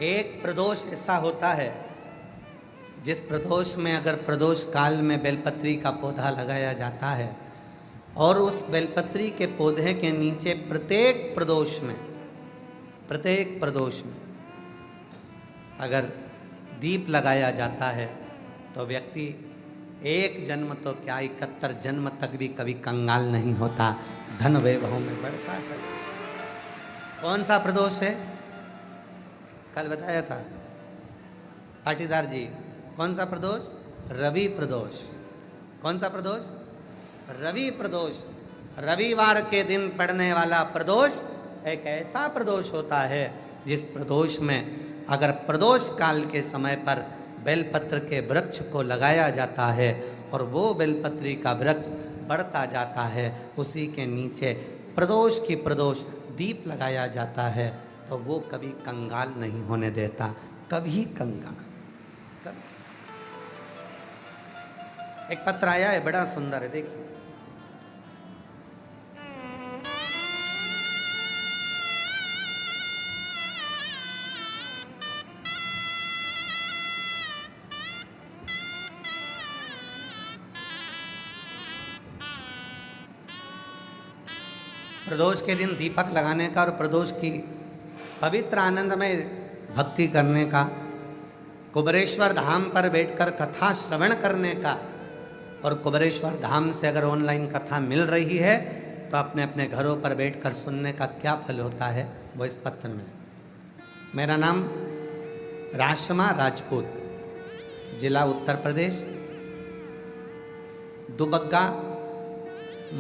एक प्रदोष ऐसा होता है जिस प्रदोष में अगर प्रदोष काल में बेलपत्री का पौधा लगाया जाता है और उस बेलपत्री के पौधे के नीचे प्रत्येक प्रदोष में अगर दीप लगाया जाता है तो व्यक्ति एक जन्म तो क्या 71 जन्म तक भी कभी कंगाल नहीं होता, धन वैभव में बढ़ता चला। कौन सा प्रदोष है? कल बताया था पाटीदार जी। कौन सा प्रदोष? रवि प्रदोष। कौन सा प्रदोष? रवि प्रदोष। रविवार के दिन पड़ने वाला प्रदोष एक ऐसा प्रदोष होता है जिस प्रदोष में अगर प्रदोष काल के समय पर बेलपत्र के वृक्ष को लगाया जाता है और वो बेलपत्री का वृक्ष बढ़ता जाता है, उसी के नीचे प्रदोष की प्रदोष दीप लगाया जाता है, तो वो कभी कंगाल नहीं होने देता, कभी कंगाल। एक पत्र आया है, बड़ा सुंदर है, देखिए। प्रदोष के दिन दीपक लगाने का और प्रदोष की पवित्र आनंदमय भक्ति करने का, कुबरेश्वर धाम पर बैठकर कथा श्रवण करने का, और कुबरेश्वर धाम से अगर ऑनलाइन कथा मिल रही है तो अपने अपने घरों पर बैठकर सुनने का क्या फल होता है वो इस पत्र में। मेरा नाम राशमा राजपूत, जिला उत्तर प्रदेश, दुबग्गा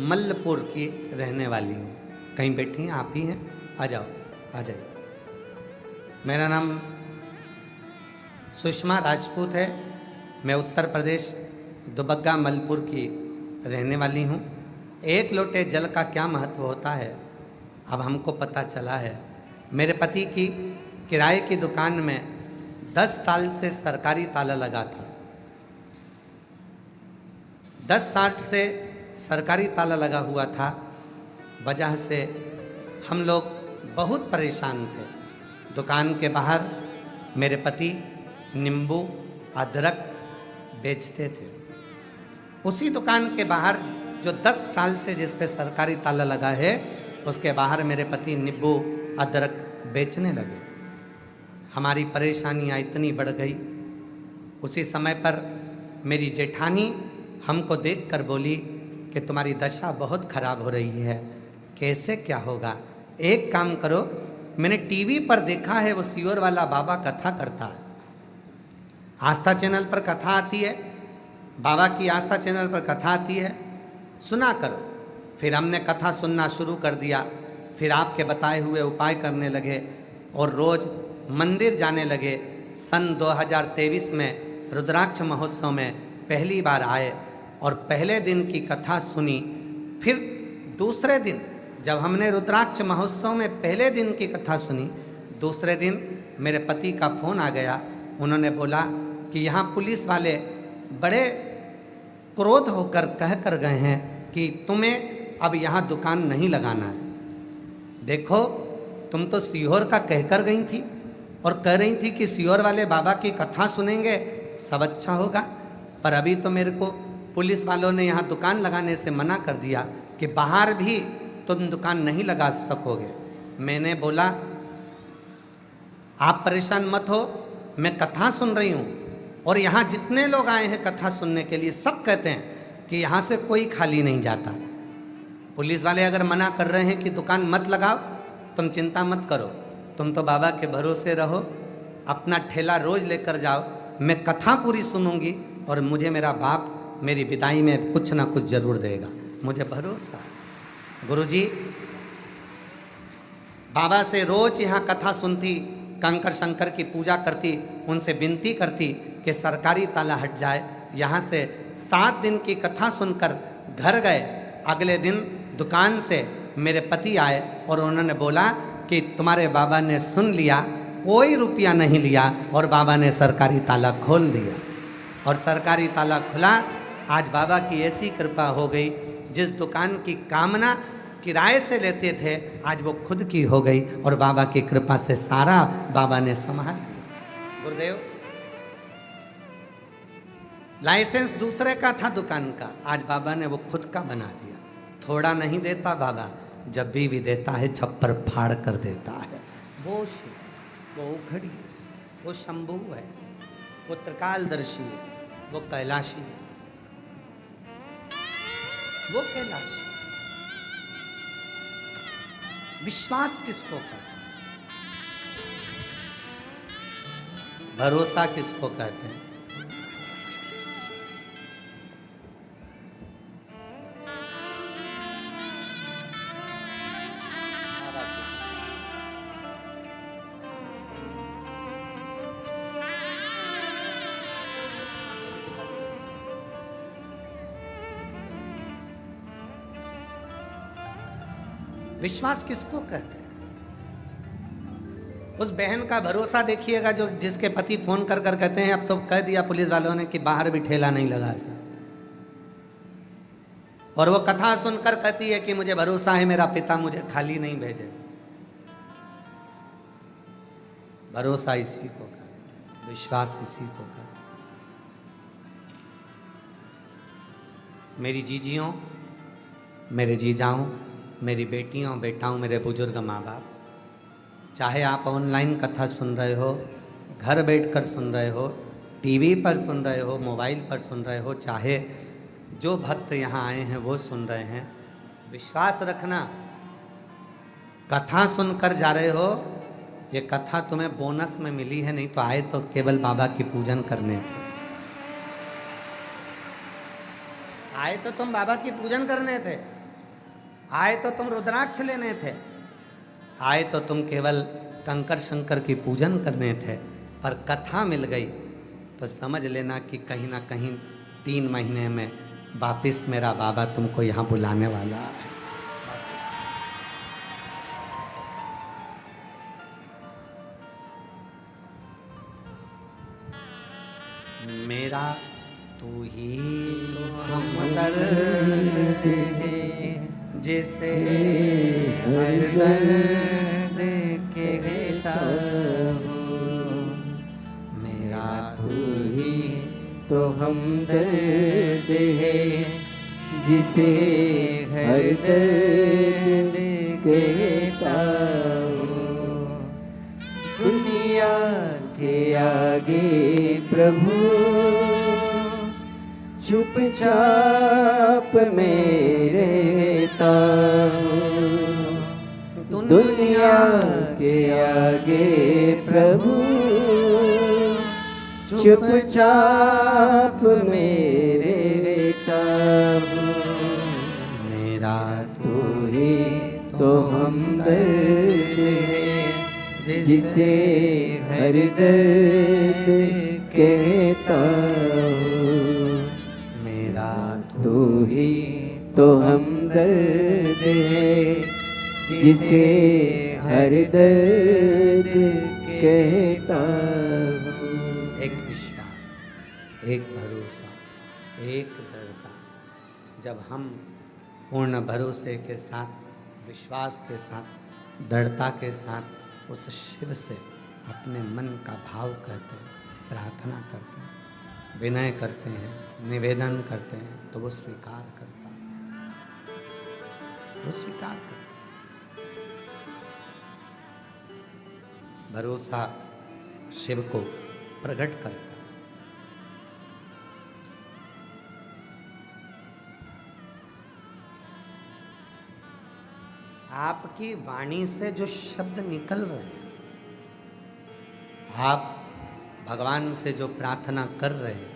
मल्लपुर की रहने वाली हूँ। कहीं बैठी हैं? आप ही हैं? आ जाओ, आ जाइए। मेरा नाम सुषमा राजपूत है। मैं उत्तर प्रदेश दुबग्गा मल्लपुर की रहने वाली हूँ। एक लोटे जल का क्या महत्व होता है अब हमको पता चला है। मेरे पति की किराए की दुकान में 10 साल से सरकारी ताला लगा था। 10 साल से सरकारी ताला लगा हुआ था, वजह से हम लोग बहुत परेशान थे। दुकान के बाहर मेरे पति नींबू अदरक बेचते थे। उसी दुकान के बाहर जो 10 साल से जिस पे सरकारी ताला लगा है, उसके बाहर मेरे पति नींबू अदरक बेचने लगे। हमारी परेशानियाँ इतनी बढ़ गई। उसी समय पर मेरी जेठानी हमको देखकर बोली कि तुम्हारी दशा बहुत खराब हो रही है, कैसे क्या होगा? एक काम करो, मैंने टीवी पर देखा है वो सियोर वाला बाबा कथा करता है, आस्था चैनल पर कथा आती है, बाबा की आस्था चैनल पर कथा आती है, सुना करो। फिर हमने कथा सुनना शुरू कर दिया। फिर आपके बताए हुए उपाय करने लगे और रोज़ मंदिर जाने लगे। सन 2023 में रुद्राक्ष महोत्सव में पहली बार आए और पहले दिन की कथा सुनी। फिर दूसरे दिन जब हमने रुद्राक्ष महोत्सव में पहले दिन की कथा सुनी, दूसरे दिन मेरे पति का फ़ोन आ गया। उन्होंने बोला कि यहाँ पुलिस वाले बड़े क्रोध होकर कह कर गए हैं कि तुम्हें अब यहाँ दुकान नहीं लगाना है। देखो, तुम तो सीहोर का कहकर गई थी और कह रही थी कि सीहोर वाले बाबा की कथा सुनेंगे सब अच्छा होगा, पर अभी तो मेरे को पुलिस वालों ने यहाँ दुकान लगाने से मना कर दिया कि बाहर भी तुम दुकान नहीं लगा सकोगे। मैंने बोला आप परेशान मत हो, मैं कथा सुन रही हूँ और यहाँ जितने लोग आए हैं कथा सुनने के लिए सब कहते हैं कि यहाँ से कोई खाली नहीं जाता। पुलिस वाले अगर मना कर रहे हैं कि दुकान मत लगाओ, तुम चिंता मत करो, तुम तो बाबा के भरोसे रहो, अपना ठेला रोज लेकर जाओ, मैं कथा पूरी सुनूंगी और मुझे मेरा बाप मेरी विदाई में कुछ ना कुछ जरूर देगा, मुझे भरोसा है। गुरुजी बाबा से रोज यहाँ कथा सुनती, कंकर शंकर की पूजा करती, उनसे विनती करती कि सरकारी ताला हट जाए। यहाँ से 7 दिन की कथा सुनकर घर गए। अगले दिन दुकान से मेरे पति आए और उन्होंने बोला कि तुम्हारे बाबा ने सुन लिया, कोई रुपया नहीं लिया और बाबा ने सरकारी ताला खोल दिया। और सरकारी ताला खुला। आज बाबा की ऐसी कृपा हो गई, जिस दुकान की कामना किराए से लेते थे, आज वो खुद की हो गई और बाबा की कृपा से सारा बाबा ने संभाल लिया। गुरुदेव, लाइसेंस दूसरे का था दुकान का, आज बाबा ने वो खुद का बना दिया। थोड़ा नहीं देता बाबा, जब भी देता है छप्पर फाड़ कर देता है। वो शिव, वो उखड़ी, वो शंभू है, वो त्रिकालदर्शी है, वो कैलाशी है, वो कैलाशी। विश्वास किसको कहते हैं? भरोसा किसको कहते हैं? विश्वास किसको कहते हैं? उस बहन का भरोसा देखिएगा जो जिसके पति फोन कर कर कहते हैं अब तो कह दिया पुलिस वालों ने कि बाहर भी ठेला नहीं लगा सकता, और वो कथा सुनकर कहती है कि मुझे भरोसा है मेरा पिता मुझे खाली नहीं भेजे। भरोसा इसी को कहते हैं, विश्वास इसी को कहते हैं। मेरी जीजियों, मेरे जीजाओं, मेरी बेटियों बेटाओं, मेरे बुजुर्ग माँ बाप, चाहे आप ऑनलाइन कथा सुन रहे हो, घर बैठकर सुन रहे हो, टीवी पर सुन रहे हो, मोबाइल पर सुन रहे हो, चाहे जो भक्त यहाँ आए हैं वो सुन रहे हैं, विश्वास रखना, कथा सुनकर जा रहे हो, ये कथा तुम्हें बोनस में मिली है, नहीं तो आए तो केवल बाबा की पूजन करने थे। आए तो तुम बाबा की पूजन करने थे, आए तो तुम रुद्राक्ष लेने थे, आए तो तुम केवल कंकर शंकर की पूजन करने थे, पर कथा मिल गई तो समझ लेना कि कहीं ना कहीं 3 महीने में वापिस मेरा बाबा तुमको यहाँ बुलाने वाला है। मेरा तू ही हमदर्द है जिसे हर दर्द कहता हूँ, मेरा तू ही तो हमदर्द है जिसे हर दर्द कहता हूँ। दुनिया के आगे प्रभु चुपचाप में रहता हूँ। दुनिया के आगे प्रभु चुपचाप में रहता हूँ। मेरा तू ही तो हमदर्द है जिसे हर दर्द कहता हूँ। मेरा तू ही तो हमदर्द है जिसे हर दर्द कहता हूँ। एक विश्वास, एक भरोसा, एक दृढ़ता। जब हम पूर्ण भरोसे के साथ, विश्वास के साथ, दृढ़ता के साथ उस शिव से अपने मन का भाव कहते हैं, प्रार्थना करते हैं, विनय करते हैं, निवेदन करते हैं, तो वो स्वीकार करता है, वो स्वीकार करता है। भरोसा शिव को प्रकट करता है। आपकी वाणी से जो शब्द निकल रहे हैं, आप भगवान से जो प्रार्थना कर रहे हैं,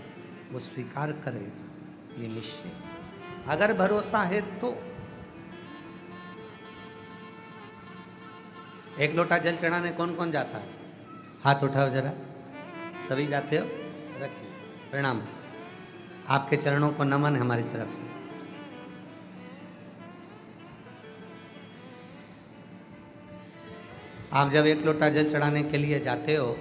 वो स्वीकार करेगा, ये निश्चय। अगर भरोसा है तो एक लोटा जल चढ़ाने कौन कौन जाता है? हाथ उठाओ जरा। सभी जाते हो? रखिए, प्रणाम। आपके चरणों को नमन है हमारी तरफ से। आप जब एक लोटा जल चढ़ाने के लिए जाते हो,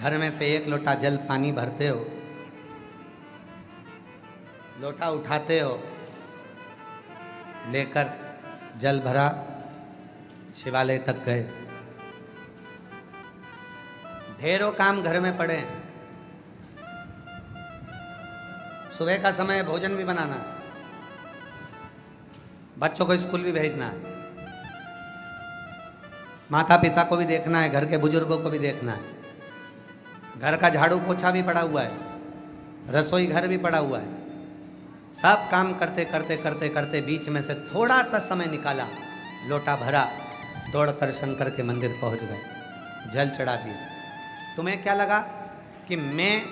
घर में से एक लोटा जल पानी भरते हो, लोटा उठाते हो, लेकर जल भरा, शिवालय तक गए। ढेरों काम घर में पड़े हैं। सुबह का समय भोजन भी बनाना है, बच्चों को स्कूल भी भेजना है, माता पिता को भी देखना है, घर के बुजुर्गों को भी देखना है, घर का झाड़ू पोछा भी पड़ा हुआ है, रसोई घर भी पड़ा हुआ है। सब काम करते करते करते करते बीच में से थोड़ा सा समय निकाला, लोटा भरा, दौड़कर शंकर के मंदिर पहुंच गए, जल चढ़ा दिया। तुम्हें क्या लगा कि मैं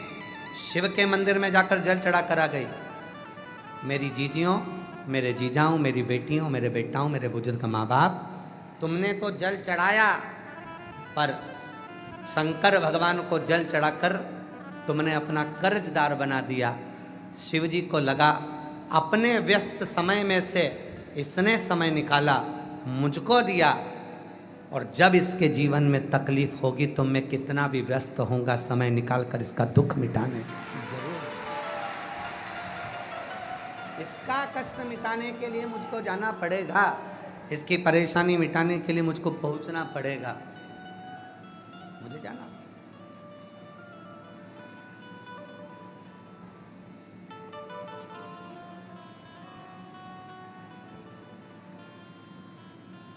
शिव के मंदिर में जाकर जल चढ़ा कर आ गई? मेरी जीजियों, मेरे जीजाओं, मेरी बेटियों, मेरे बेटाओं, मेरे बुजुर्ग माँ बाप, तुमने तो जल चढ़ाया, पर शंकर भगवान को जल चढ़ाकर तुमने अपना कर्जदार बना दिया। शिव जी को लगा अपने व्यस्त समय में से इसने समय निकाला, मुझको दिया, और जब इसके जीवन में तकलीफ होगी तो मैं कितना भी व्यस्त होऊंगा, समय निकाल कर इसका दुख मिटाने जरूर, इसका कष्ट मिटाने के लिए मुझको जाना पड़ेगा, इसकी परेशानी मिटाने के लिए मुझको पहुंचना पड़ेगा, मुझे जाना।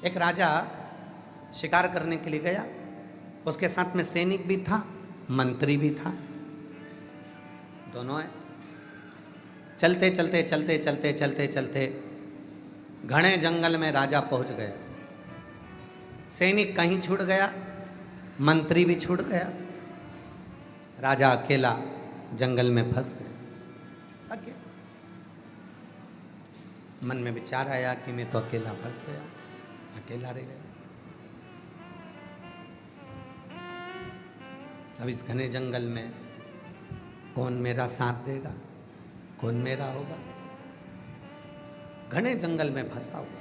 एक राजा शिकार करने के लिए गया, उसके साथ में सैनिक भी था, मंत्री भी था, दोनों है। चलते चलते चलते चलते चलते चलते घने जंगल में राजा पहुंच गया। सैनिक कहीं छूट गया, मंत्री भी छूट गया, राजा अकेला जंगल में फंस गया। मन में विचार आया कि मैं तो अकेला फंस गया, अकेला रह गया। अब इस घने जंगल में कौन मेरा साथ देगा, कौन मेरा होगा? घने जंगल में फंसा हुआ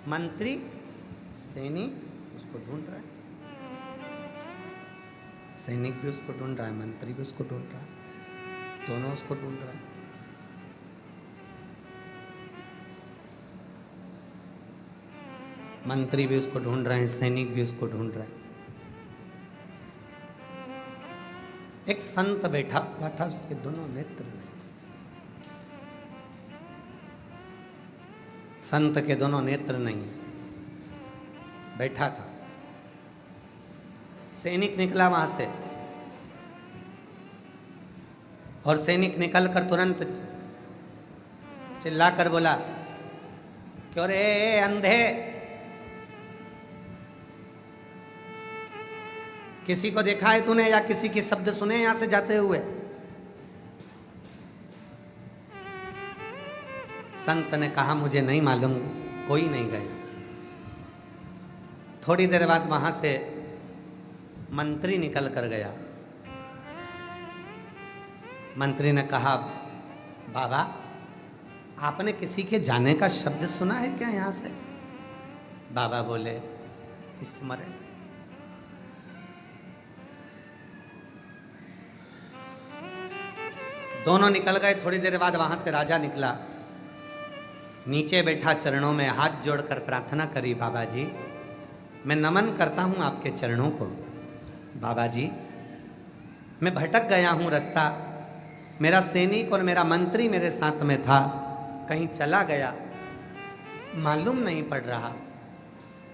मंत्री, सैनिक उसको ढूंढ रहा है, सैनिक भी उसको ढूंढ रहा है, मंत्री भी उसको ढूंढ रहा है, दोनों उसको ढूंढ रहा है। मंत्री भी उसको ढूंढ रहे हैं, सैनिक भी उसको ढूंढ रहे हैं। एक संत बैठा हुआ था, उसके दोनों नेत्र नहीं थे, संत के दोनों नेत्र नहीं, बैठा था। सैनिक निकला वहां से, और सैनिक निकलकर तुरंत चिल्लाकर बोला, क्यों रे अंधे, किसी को देखा है तूने या किसी के शब्द सुने यहां से जाते हुए? संत ने कहा, मुझे नहीं मालूम, कोई नहीं गया। थोड़ी देर बाद वहां से मंत्री निकल कर गया। मंत्री ने कहा, बाबा आपने किसी के जाने का शब्द सुना है क्या यहां से? बाबा बोले, स्मरण। दोनों निकल गए। थोड़ी देर बाद वहां से राजा निकला, नीचे बैठा, चरणों में हाथ जोड़कर प्रार्थना करी, बाबा जी मैं नमन करता हूं आपके चरणों को। बाबा जी मैं भटक गया हूं रास्ता, मेरा सैनिक और मेरा मंत्री मेरे साथ में था, कहीं चला गया, मालूम नहीं पड़ रहा।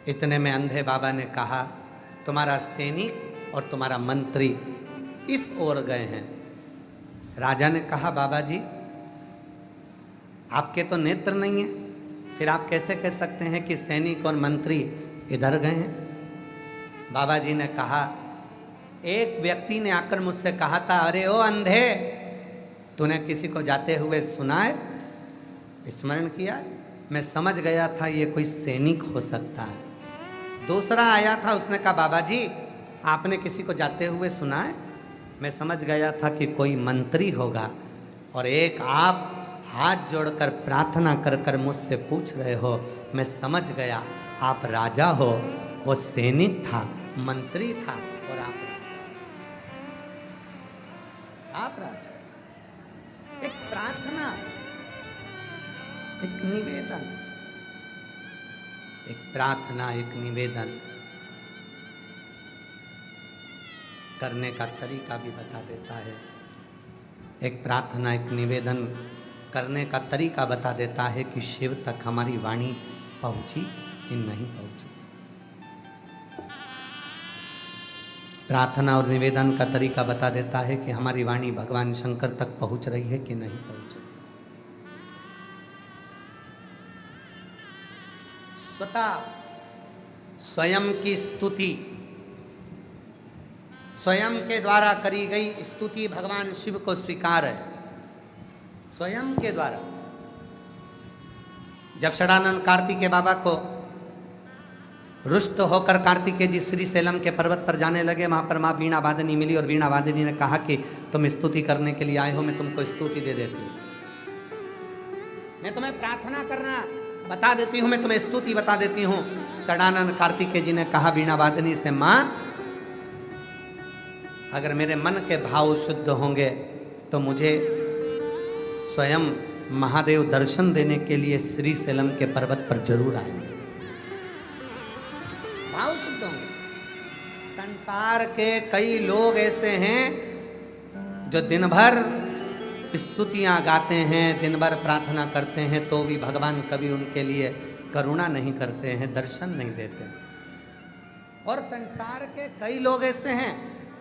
इतने में अंधे बाबा ने कहा, तुम्हारा सैनिक और तुम्हारा मंत्री इस ओर गए हैं। राजा ने कहा, बाबा जी आपके तो नेत्र नहीं है, फिर आप कैसे कह सकते हैं कि सैनिक और मंत्री इधर गए हैं? बाबा जी ने कहा, एक व्यक्ति ने आकर मुझसे कहा था, अरे ओ अंधे, तूने किसी को जाते हुए सुना है, स्मरण किया? मैं समझ गया था ये कोई सैनिक हो सकता है। दूसरा आया था, उसने कहा, बाबा जी आपने किसी को जाते हुए सुना है? मैं समझ गया था कि कोई मंत्री होगा। और एक आप हाथ जोड़कर प्रार्थना कर कर मुझसे पूछ रहे हो, मैं समझ गया आप राजा हो। वो सैनिक था, मंत्री था और आप राजा। एक प्रार्थना, एक निवेदन, एक प्रार्थना, एक निवेदन करने का तरीका भी बता देता है। एक प्रार्थना, एक निवेदन करने का तरीका बता देता है कि शिव तक हमारी वाणी पहुंची कि नहीं पहुंची। प्रार्थना और निवेदन का तरीका बता देता है कि हमारी वाणी भगवान शंकर तक पहुंच रही है कि नहीं पहुंच रही। स्वतः स्वयं की स्तुति, स्वयं के द्वारा करी गई स्तुति भगवान शिव को स्वीकार है। स्वयं के द्वारा जब षडानंद कार्तिकेय बाबा को रुष्ट होकर कार्तिकेय जी श्री सेलम के पर्वत पर जाने लगे, वहां पर माँ वीणा वादनी मिली और वीणा वादनी ने कहा कि तुम स्तुति करने के लिए आए हो, मैं तुमको स्तुति दे देती हूँ, मैं तुम्हें प्रार्थना करना बता देती हूँ, मैं तुम्हें स्तुति बता देती हूँ। षडानंद कार्तिकेय जी ने कहा वीणा वादनी से, माँ अगर मेरे मन के भाव शुद्ध होंगे तो मुझे स्वयं महादेव दर्शन देने के लिए श्री सेलम के पर्वत पर जरूर आएंगे। भाव शुद्ध होंगे। संसार के कई लोग ऐसे हैं जो दिन भर स्तुतियां गाते हैं, दिन भर प्रार्थना करते हैं, तो भी भगवान कभी उनके लिए करुणा नहीं करते हैं, दर्शन नहीं देते। और संसार के कई लोग ऐसे हैं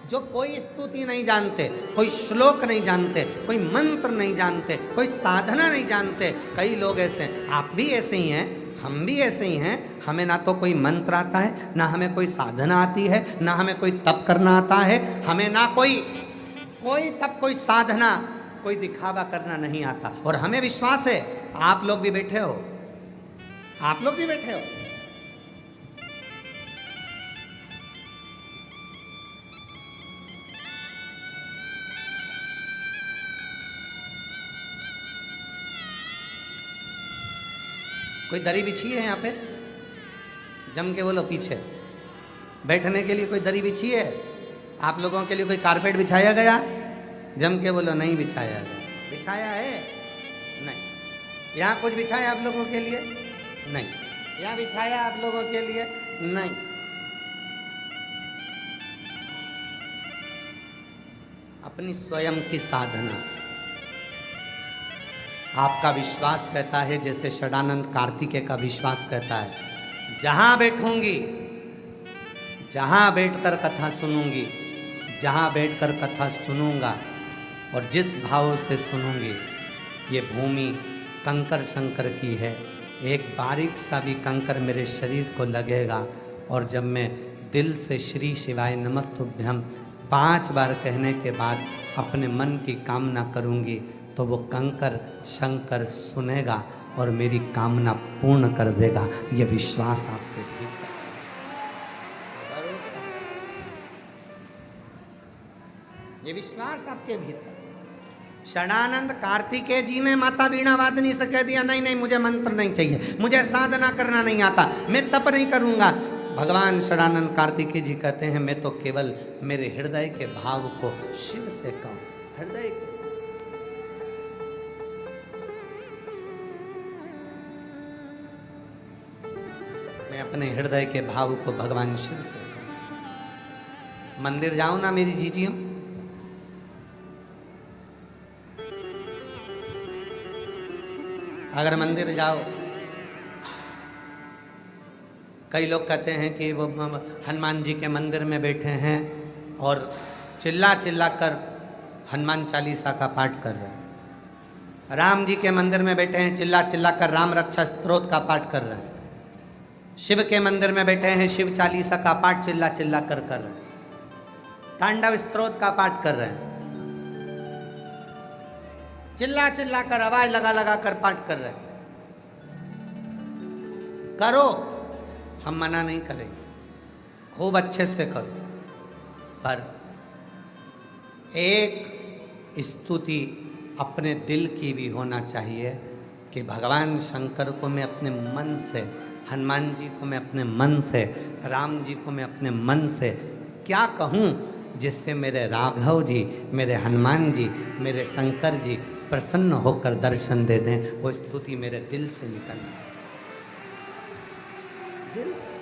जो कोई स्तुति नहीं जानते, कोई श्लोक नहीं जानते, कोई मंत्र नहीं जानते, कोई साधना नहीं जानते। कई लोग ऐसे हैं, आप भी ऐसे ही हैं, हम भी ऐसे ही हैं। हमें ना तो कोई मंत्र आता है, ना हमें कोई साधना आती है, ना हमें कोई तप करना आता है, हमें ना कोई तप, कोई साधना, कोई दिखावा करना नहीं आता। और हमें विश्वास है आप लोग भी बैठे हो, आप लोग भी बैठे हो। कोई दरी बिछी है यहाँ पे? जम के बोलो पीछे। बैठने के लिए कोई दरी बिछी है? आप लोगों के लिए कोई कारपेट बिछाया गया? जम के बोलो नहीं बिछाया गया। बिछाया है? नहीं। यहाँ कुछ बिछाया आप लोगों के लिए? नहीं। यहाँ बिछाया आप लोगों के लिए? नहीं। अपनी स्वयं की साधना। आपका विश्वास कहता है, जैसे षडानंद कार्तिकेय का विश्वास कहता है, जहां बैठूंगी, जहां बैठकर कथा सुनूंगी, जहां बैठकर कथा सुनूंगा और जिस भाव से सुनूंगी, ये भूमि कंकर शंकर की है। एक बारीक सा भी कंकर मेरे शरीर को लगेगा और जब मैं दिल से श्री शिवाय नमस्तुभ्यम 5 बार कहने के बाद अपने मन की कामना करूंगी, तो वो कंकर शंकर सुनेगा और मेरी कामना पूर्ण कर देगा। ये विश्वास आपके भीतर, ये विश्वास आपके भीतर। षडानंद कार्तिकेय जी ने माता वीणा वादनी से कह दिया, नहीं नहीं मुझे मंत्र नहीं चाहिए, मुझे साधना करना नहीं आता, मैं तप नहीं करूंगा। भगवान षडानंद कार्तिकेय जी कहते हैं, मैं तो केवल मेरे हृदय के भाव को शिव से कहूं, हृदय के। मैं अपने हृदय के भाव को भगवान शिव से कहूं। मंदिर जाओ ना मेरी जीजियों, अगर मंदिर जाओ, कई लोग कहते हैं कि वो हनुमान जी के मंदिर में बैठे हैं और चिल्ला चिल्ला कर हनुमान चालीसा का पाठ कर रहे हैं। राम जी के मंदिर में बैठे हैं, चिल्ला चिल्ला कर राम रक्षा स्तोत्र का पाठ कर रहे हैं। शिव के मंदिर में बैठे हैं, शिव चालीसा का पाठ चिल्ला चिल्ला कर रहे हैं। तांडव स्तोत्र का पाठ कर रहे हैं, चिल्ला चिल्ला कर आवाज लगा लगा कर पाठ कर रहे हैं। करो, हम मना नहीं करेंगे, खूब अच्छे से करो, पर एक स्तुति अपने दिल की भी होना चाहिए कि भगवान शंकर को मैं अपने मन से, हनुमान जी को मैं अपने मन से राम जी को मैं अपने मन से क्या कहूँ जिससे मेरे राघव जी, मेरे हनुमान जी, मेरे शंकर जी प्रसन्न होकर दर्शन दे दें। वो स्तुति मेरे दिल से निकलना चाहिए, दिल से।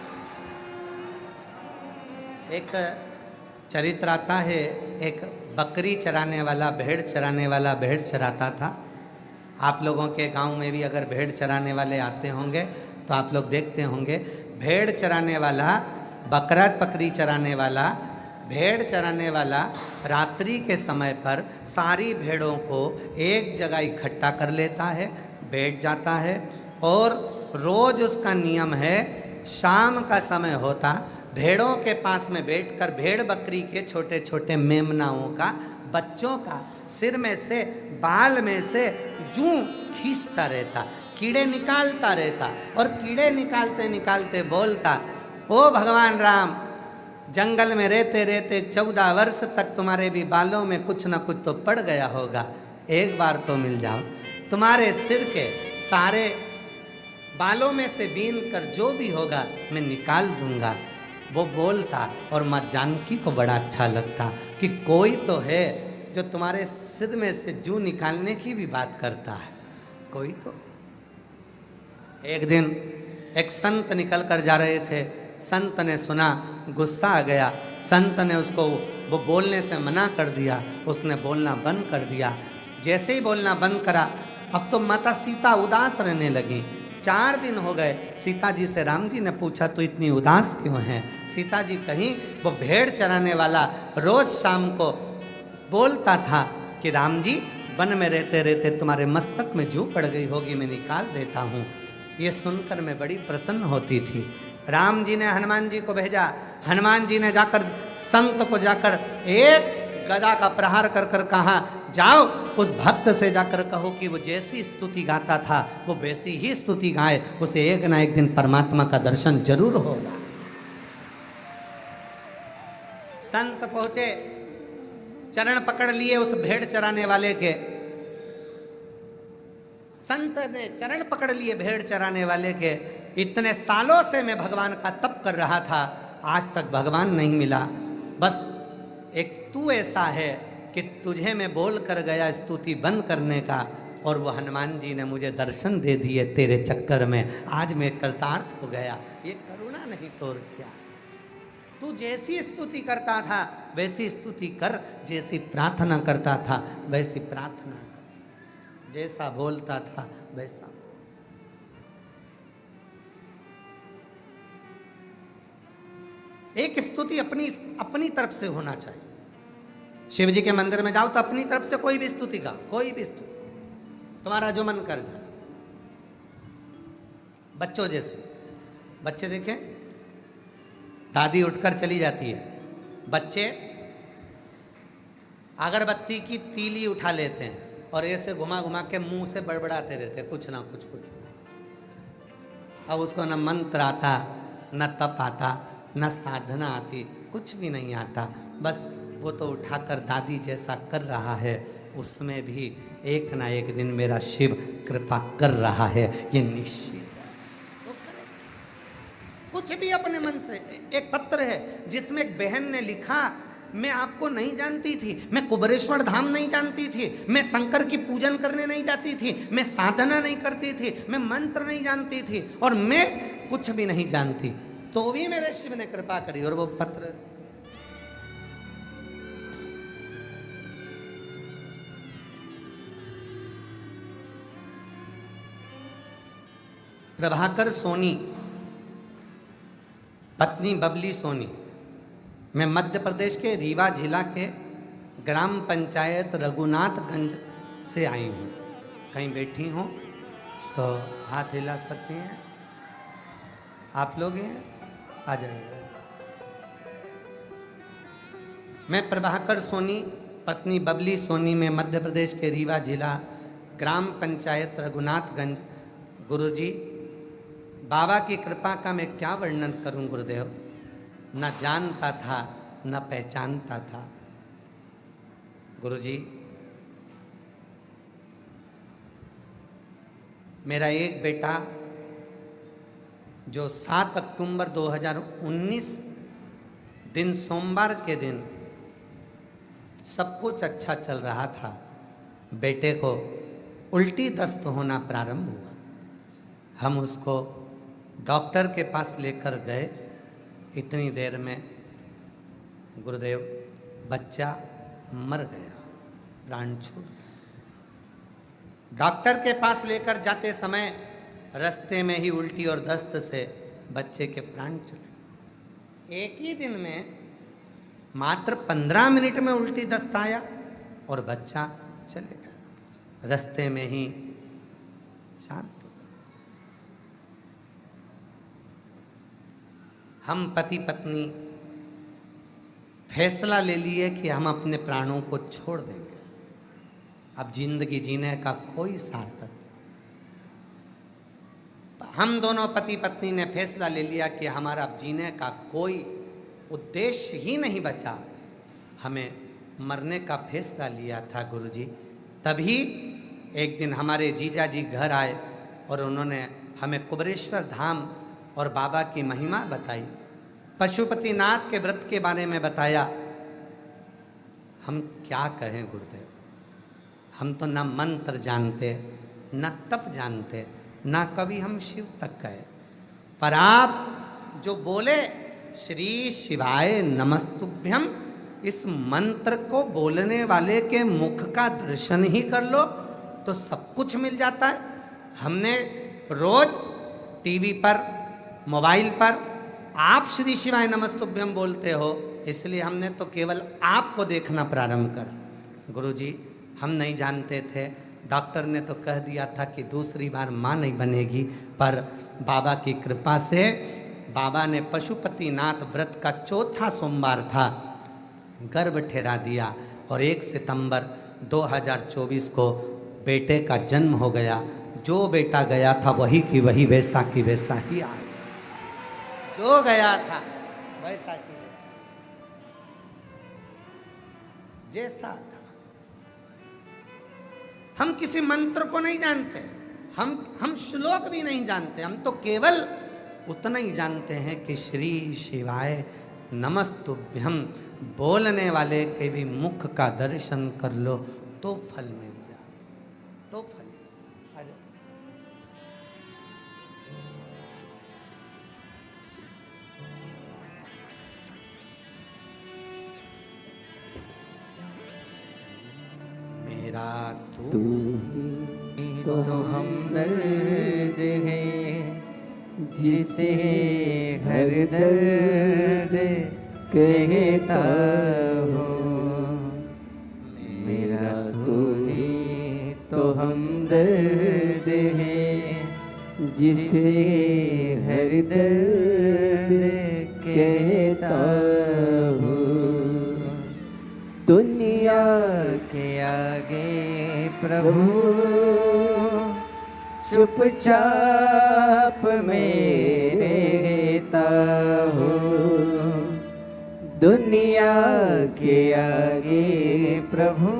एक चरित्र आता है, एक बकरी चराने वाला, भेड़ चराने वाला भेड़ चराता था। आप लोगों के गांव में भी अगर भेड़ चराने वाले आते होंगे तो आप लोग देखते होंगे, भेड़ चराने वाला, बकरा बकरी चराने वाला, भेड़ चराने वाला रात्रि के समय पर सारी भेड़ों को एक जगह इकट्ठा कर लेता है, बैठ जाता है, और रोज उसका नियम है, शाम का समय होता भेड़ों के पास में बैठकर भेड़ बकरी के छोटे छोटे मेमनाओं का, बच्चों का सिर में से, बाल में से जूं खींचता रहता, कीड़े निकालता रहता, और कीड़े निकालते निकालते बोलता, ओ भगवान राम, जंगल में रहते रहते 14 वर्ष तक तुम्हारे भी बालों में कुछ ना कुछ तो पड़ गया होगा, एक बार तो मिल जाओ, तुम्हारे सिर के सारे बालों में से बीन कर जो भी होगा मैं निकाल दूंगा। वो बोलता, और माँ जानकी को बड़ा अच्छा लगता कि कोई तो है जो तुम्हारे सिर में से जूं निकालने की भी बात करता है, कोई तो। एक दिन एक संत निकल कर जा रहे थे, संत ने सुना, गुस्सा आ गया, संत ने उसको वो बोलने से मना कर दिया, उसने बोलना बंद कर दिया। जैसे ही बोलना बंद करा, अब तो माता सीता उदास रहने लगी। 4 दिन हो गए, सीता जी से राम जी ने पूछा तो इतनी उदास क्यों हैं? सीता जी कहीं वो भेड़ चराने वाला रोज शाम को बोलता था कि राम जी, वन में रहते रहते तुम्हारे मस्तक में जूं पड़ गई होगी, मैं निकाल देता हूँ। ये सुनकर मैं बड़ी प्रसन्न होती थी। राम जी ने हनुमान जी को भेजा, हनुमान जी ने जाकर संत को जाकर एक गदा का प्रहार कर कर कहा, जाओ उस भक्त से जाकर कहो कि वो जैसी स्तुति गाता था वो वैसी ही स्तुति गाए, उसे एक ना एक दिन परमात्मा का दर्शन जरूर होगा। संत पहुंचे, चरण पकड़ लिए उस भेड़ चराने वाले के, संत ने चरण पकड़ लिए भेड़ चराने वाले के। इतने सालों से मैं भगवान का तप कर रहा था, आज तक भगवान नहीं मिला, बस एक तू ऐसा है कि तुझे मैं बोल कर गया स्तुति बंद करने का, और वो हनुमान जी ने मुझे दर्शन दे दिए तेरे चक्कर में, आज मैं कृतार्थ हो गया। ये करुणा नहीं तो और क्या? तू जैसी स्तुति करता था वैसी स्तुति कर, जैसी प्रार्थना करता था वैसी प्रार्थना कर, जैसा बोलता था वैसा। एक स्तुति अपनी तरफ से होना चाहिए। शिव जी के मंदिर में जाओ तो अपनी तरफ से कोई भी स्तुति गाओ, कोई भी स्तुति, तुम्हारा जो मन कर जाए। बच्चों जैसे, बच्चे देखें, दादी उठकर चली जाती है, बच्चे अगरबत्ती की तीली उठा लेते हैं और ऐसे घुमा घुमा के मुंह से बड़बड़ाते रहते हैं, कुछ ना कुछ कुछ ना। अब उसको न मंत्र आता, न तप आता, न साधना आती, कुछ भी नहीं आता, बस वो तो उठाकर दादी जैसा कर रहा है, उसमें भी एक ना एक दिन मेरा शिव कृपा कर रहा है, ये निश्चित है। कुछ भी अपने मन से। एक पत्र है जिसमें एक बहन ने लिखा, मैं आपको नहीं जानती थी, मैं कुबरेश्वर धाम नहीं जानती थी, मैं शंकर की पूजन करने नहीं जाती थी, मैं साधना नहीं करती थी, मैं मंत्र नहीं जानती थी, और मैं कुछ भी नहीं जानती, तो भी मेरे शिव ने कृपा करी। और वो पत्र प्रभाकर सोनी, पत्नी बबली सोनी, मैं मध्य प्रदेश के रीवा जिला के ग्राम पंचायत रघुनाथगंज से आई हूँ। कहीं बैठी हूँ तो हाथ हिला सकते हैं आप लोग, हैं आ जाइएगा। मैं प्रभाकर सोनी, पत्नी बबली सोनी, में मध्य प्रदेश के रीवा जिला ग्राम पंचायत रघुनाथगंज। गुरुजी, बाबा की कृपा का मैं क्या वर्णन करूं गुरुदेव, न जानता था न पहचानता था। गुरुजी, मेरा एक बेटा जो 7 अक्टूबर 2019 दिन सोमवार के दिन सब कुछ अच्छा चल रहा था, बेटे को उल्टी दस्त होना प्रारंभ हुआ। हम उसको डॉक्टर के पास लेकर गए। इतनी देर में गुरुदेव बच्चा मर गया, प्राण छूट गया। डॉक्टर के पास लेकर जाते समय रास्ते में ही उल्टी और दस्त से बच्चे के प्राण चले। एक ही दिन में मात्र 15 मिनट में उल्टी दस्त आया और बच्चा चले गया, रास्ते में ही शांत हो गया। हम पति पत्नी फैसला ले लिए कि हम अपने प्राणों को छोड़ देंगे। अब जिंदगी जीने का कोई सार्थक, हम दोनों पति पत्नी ने फैसला ले लिया कि हमारा अब जीने का कोई उद्देश्य ही नहीं बचा। हमें मरने का फैसला लिया था गुरुजी। तभी एक दिन हमारे जीजा जी घर आए और उन्होंने हमें कुबरेश्वर धाम और बाबा की महिमा बताई, पशुपतिनाथ के व्रत के बारे में बताया। हम क्या कहें गुरुदेव, हम तो ना मंत्र जानते, ना तप जानते, ना कभी हम शिव तक गए, पर आप जो बोले श्री शिवाय नमस्तुभ्यम, इस मंत्र को बोलने वाले के मुख का दर्शन ही कर लो तो सब कुछ मिल जाता है। हमने रोज टीवी पर, मोबाइल पर आप श्री शिवाय नमस्तुभ्यम बोलते हो, इसलिए हमने तो केवल आपको देखना प्रारंभ करा। गुरुजी हम नहीं जानते थे, डॉक्टर ने तो कह दिया था कि दूसरी बार माँ नहीं बनेगी, पर बाबा की कृपा से बाबा ने पशुपतिनाथ व्रत का चौथा सोमवार था, गर्भ ठहरा दिया और 1 सितंबर 2024 को बेटे का जन्म हो गया। जो बेटा गया था वही की वही, वैसा की वैसा ही आ गया। जो गया था वैसा की वैसा, जैसा था। हम किसी मंत्र को नहीं जानते, हम श्लोक भी नहीं जानते, हम तो केवल उतना ही जानते हैं कि श्री शिवाय नमस्तुभ्यम बोलने वाले के भी मुख का दर्शन कर लो तो फल मिल जाए, तो फल। मेरा तू ही तो हमदर्द है, जिसे हर दर्द कहता हूँ। मेरा तू ही तो हमदर्द है, जिसे हर दर्द कहता हूँ। दुनिया के आगे प्रभु चुपचाप में रहता हूँ। दुनिया के आगे प्रभु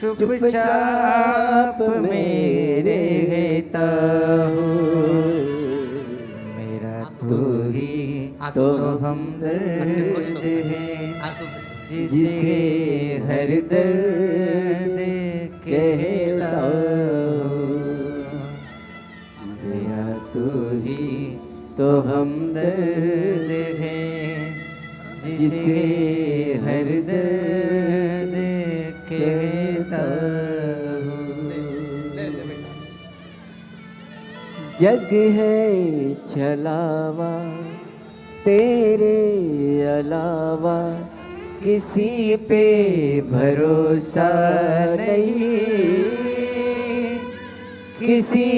चुपचाप में रहता हूँ। मेरा तू ही तो हमदर्द है, जिसे हर दर्द कहता हूँ। मेरा तू ही तो हमदर्द है, जिसे हर दर्द कहता हूँ। जग है छलावा तेरे अलावा, किसी पे भरोसा नहीं, किसी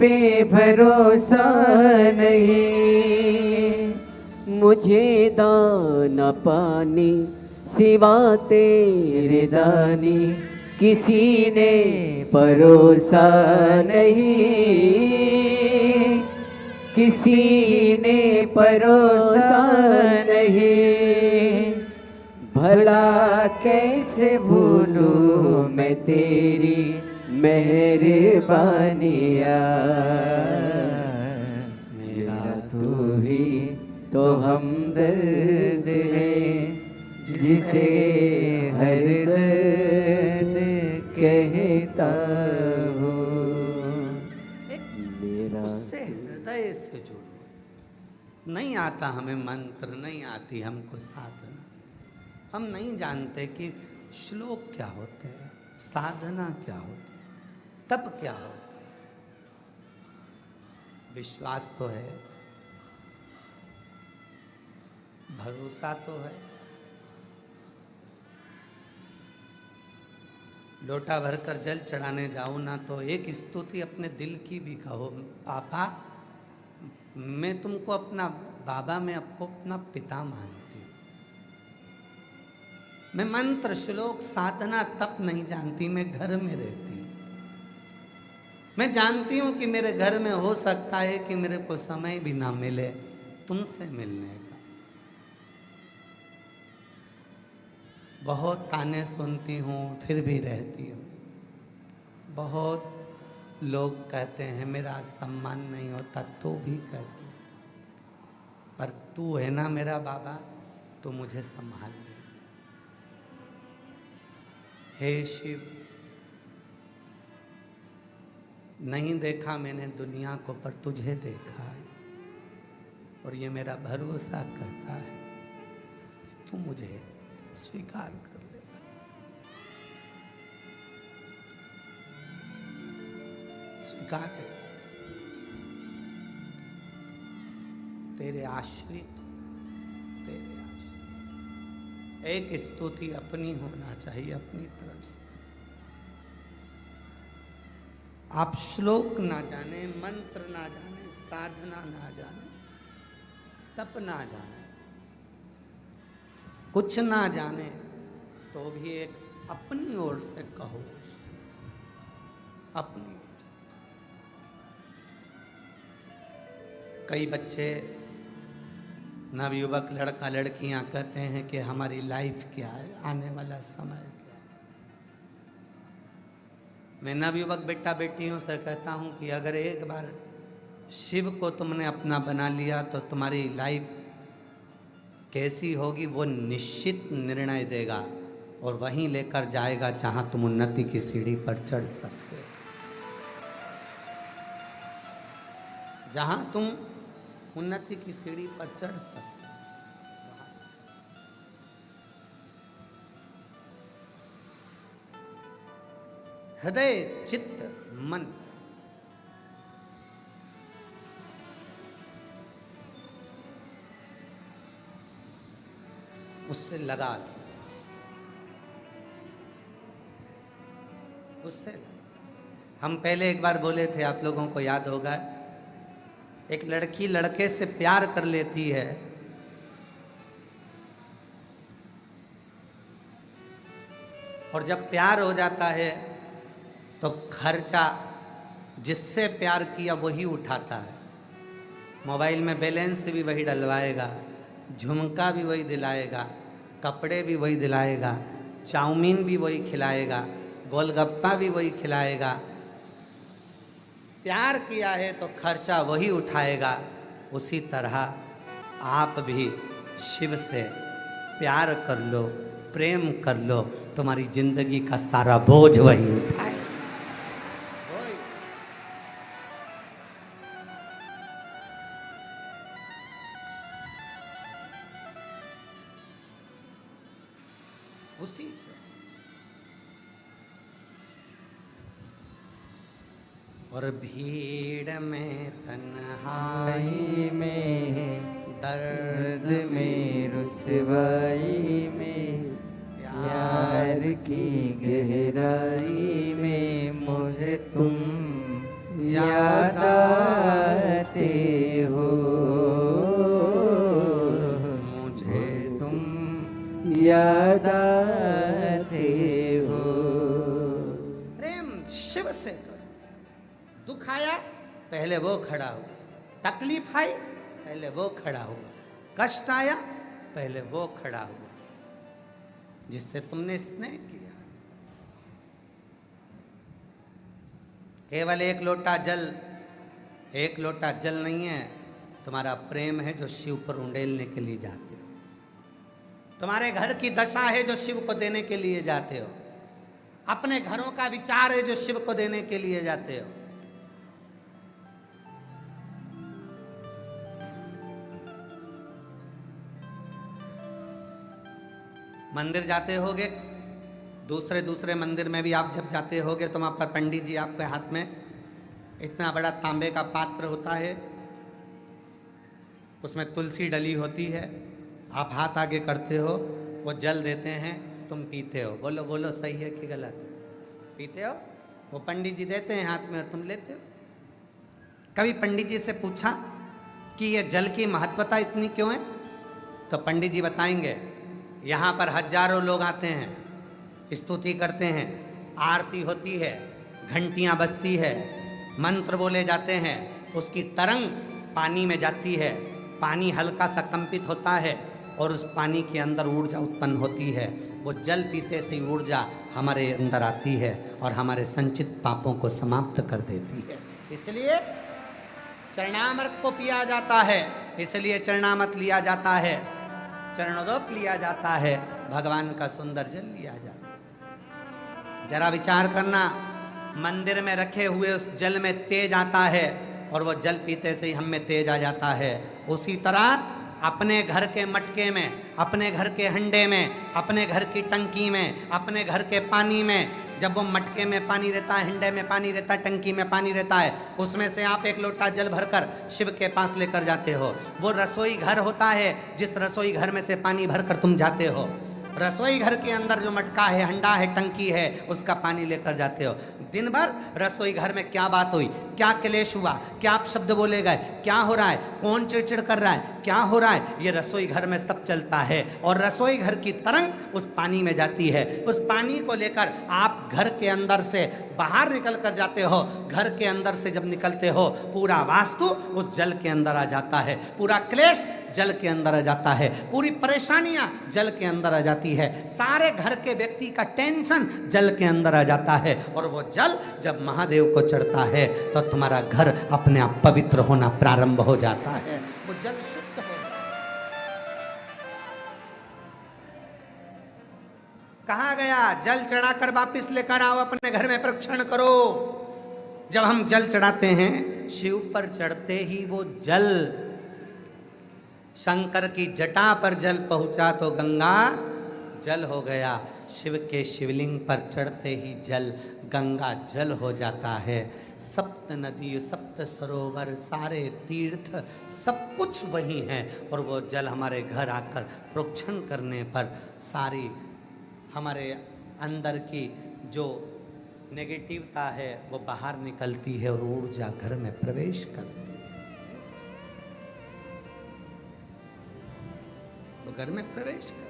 पे भरोसा नहीं। मुझे दाना पानी सिवा तेरे दानी, किसी ने परोसा नहीं, किसी ने परोसा नहीं। भला कैसे भूलूं मैं तेरी मेहरबानियाँ। ही तो हमदर्द है जिसे हर दर्द कहता हो। मेरा उससे हृदय से जुड़ो। नहीं आता हमें मंत्र, नहीं आती हमको साधना, हम नहीं जानते कि श्लोक क्या होते हैं, साधना क्या होती है, तप क्या होता है। विश्वास तो है, भरोसा तो है। लोटा भरकर जल चढ़ाने जाओ ना तो एक स्तुति अपने दिल की भी कहो, पापा मैं तुमको अपना बाबा, मैं आपको अपना पिता मानती हूँ। मैं मंत्र श्लोक साधना तप नहीं जानती, मैं घर में रहती हूँ। मैं जानती हूँ कि मेरे घर में हो सकता है कि मेरे को समय भी ना मिले तुमसे मिलने का। बहुत ताने सुनती हूँ फिर भी रहती हूँ। बहुत लोग कहते हैं मेरा सम्मान नहीं होता तो भी कहती हूँ, पर तू है ना मेरा बाबा, तो मुझे संभाल ले। हे शिव, नहीं देखा मैंने दुनिया को पर तुझे देखा है, और ये मेरा भरोसा कहता है कि तू मुझे स्वीकार कर लेगा। स्वीकार है, तेरे आश्रित, तेरे आश्रित। एक स्तुति अपनी होना चाहिए, अपनी तरफ से। आप श्लोक ना जाने, मंत्र ना जाने, साधना ना जाने, तप ना जाने, कुछ ना जाने, तो भी एक अपनी ओर से कहो, अपनी ओर से। कई बच्चे, नवयुवक लड़का लड़कियां कहते हैं कि हमारी लाइफ क्या है, आने वाला समय क्या है। मैं नवयुवक बेटा बेटियों से कहता हूं कि अगर एक बार शिव को तुमने अपना बना लिया तो तुम्हारी लाइफ कैसी होगी वो निश्चित निर्णय देगा, और वहीं लेकर जाएगा जहां तुम उन्नति की सीढ़ी पर चढ़ सकते हो। जहां तुम उन्नति की सीढ़ी पर चढ़ सकते हो। हृदय, चित्त, मन, उससे लगा लो, उससे। हम पहले एक बार बोले थे, आप लोगों को याद होगा, एक लड़की लड़के से प्यार कर लेती है, और जब प्यार हो जाता है तो खर्चा जिससे प्यार किया वही उठाता है। मोबाइल में बैलेंस भी वही डलवाएगा, झुमका भी वही दिलाएगा, कपड़े भी वही दिलाएगा, चाउमीन भी वही खिलाएगा, गोलगप्पा भी वही खिलाएगा। प्यार किया है तो खर्चा वही उठाएगा। उसी तरह आप भी शिव से प्यार कर लो, प्रेम कर लो, तुम्हारी जिंदगी का सारा बोझ वही उठाए। उसी से। और भीड़ में तन्हाई में, दर्द में रुसवाई में, प्यार की गहराई में मुझे तुम याद आते हो, मुझे तुम याद आते हो। प्रेम शिव से करो। दुख आया पहले वो खड़ा हुआ, तकलीफ आई पहले वो खड़ा हुआ, कष्ट आया पहले वो खड़ा हुआ जिससे तुमने स्नेह किया। केवल एक लोटा जल नहीं है, तुम्हारा प्रेम है जो शिव पर उंडेलने के लिए जाते हो। तुम्हारे घर की दशा है जो शिव को देने के लिए जाते हो। अपने घरों का विचार है जो शिव को देने के लिए जाते हो। मंदिर जाते होगे, दूसरे मंदिर में भी आप जब जाते होगे तो वहाँ पर पंडित जी आपके हाथ में इतना बड़ा तांबे का पात्र होता है, उसमें तुलसी डली होती है। आप हाथ आगे करते हो, वो जल देते हैं, तुम पीते हो। बोलो बोलो, सही है कि गलत है? पीते हो, वो पंडित जी देते हैं हाथ में और तुम लेते हो। कभी पंडित जी से पूछा कि ये जल की महत्वता इतनी क्यों है? तो पंडित जी बताएंगे, यहाँ पर हजारों लोग आते हैं, स्तुति करते हैं, आरती होती है, घंटियाँ बजती है, मंत्र बोले जाते हैं, उसकी तरंग पानी में जाती है, पानी हल्का सा कंपित होता है और उस पानी के अंदर ऊर्जा उत्पन्न होती है। वो जल पीते से ऊर्जा हमारे अंदर आती है और हमारे संचित पापों को समाप्त कर देती है। इसलिए चरणामृत को पिया जाता है, इसलिए चरणामृत लिया जाता है, चरणोदक लिया जाता है, भगवान का सुंदर जल लिया जाता है। जरा विचार करना, मंदिर में रखे हुए उस जल में तेज आता है और वो जल पीते से ही हम में तेज आ जाता है। उसी तरह अपने घर के मटके में, अपने घर के हंडे में, अपने घर की टंकी में, अपने घर के पानी में, जब वो मटके में पानी रहता है, हंडे में पानी रहता है, टंकी में पानी रहता है, उसमें से आप एक लोटा जल भरकर शिव के पास लेकर जाते हो। वो रसोई घर होता है, जिस रसोई घर में से पानी भरकर तुम जाते हो, रसोई घर के अंदर जो मटका है, हंडा है, टंकी है, उसका पानी लेकर जाते हो। दिन भर रसोई घर में क्या बात हुई, क्या क्लेश हुआ, क्या आप शब्द बोले गए, क्या हो रहा है, कौन चिड़चिड़ कर रहा है, क्या हो रहा है, ये रसोई घर में सब चलता है। और रसोई घर की तरंग उस पानी में जाती है। उस पानी को लेकर आप घर के अंदर से बाहर निकल कर जाते हो। घर के अंदर से जब निकलते हो, पूरा वास्तु उस जल के अंदर आ जाता है, पूरा क्लेश जल के अंदर आ जाता है, पूरी परेशानियां जल के अंदर आ जाती है, सारे घर के व्यक्ति का टेंशन जल के अंदर आ जाता है। और वो जल जब महादेव को चढ़ता है तो तुम्हारा घर अपने आप पवित्र होना प्रारंभ हो जाता है। वो जल शुद्ध हो। कहा गया, जल चढ़ाकर वापिस लेकर आओ, अपने घर में प्रक्षण करो। जब हम जल चढ़ाते हैं, शिव पर चढ़ते ही वो जल शंकर की जटा पर जल पहुंचा तो गंगा जल हो गया। शिव के शिवलिंग पर चढ़ते ही जल गंगा जल हो जाता है। सप्त नदी, सप्त सरोवर, सारे तीर्थ, सब कुछ वही है। और वो जल हमारे घर आकर प्रोक्षण करने पर सारी हमारे अंदर की जो नेगेटिवता है वो बाहर निकलती है और ऊर्जा घर में प्रवेश करती है, वो घर में प्रवेश कर।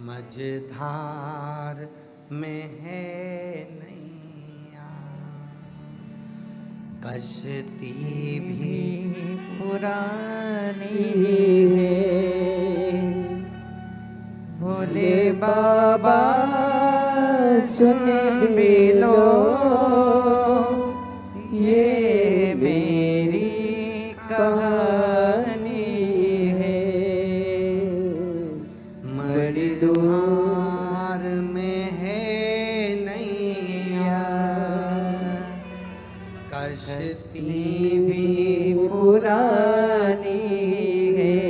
मझधार में है नैया, कश्ती भी पुरानी है। भोले बाबा सुन भी लो, ये मेरी कहानी है। मझधार में है नैया, कश्ती भी पुरानी है।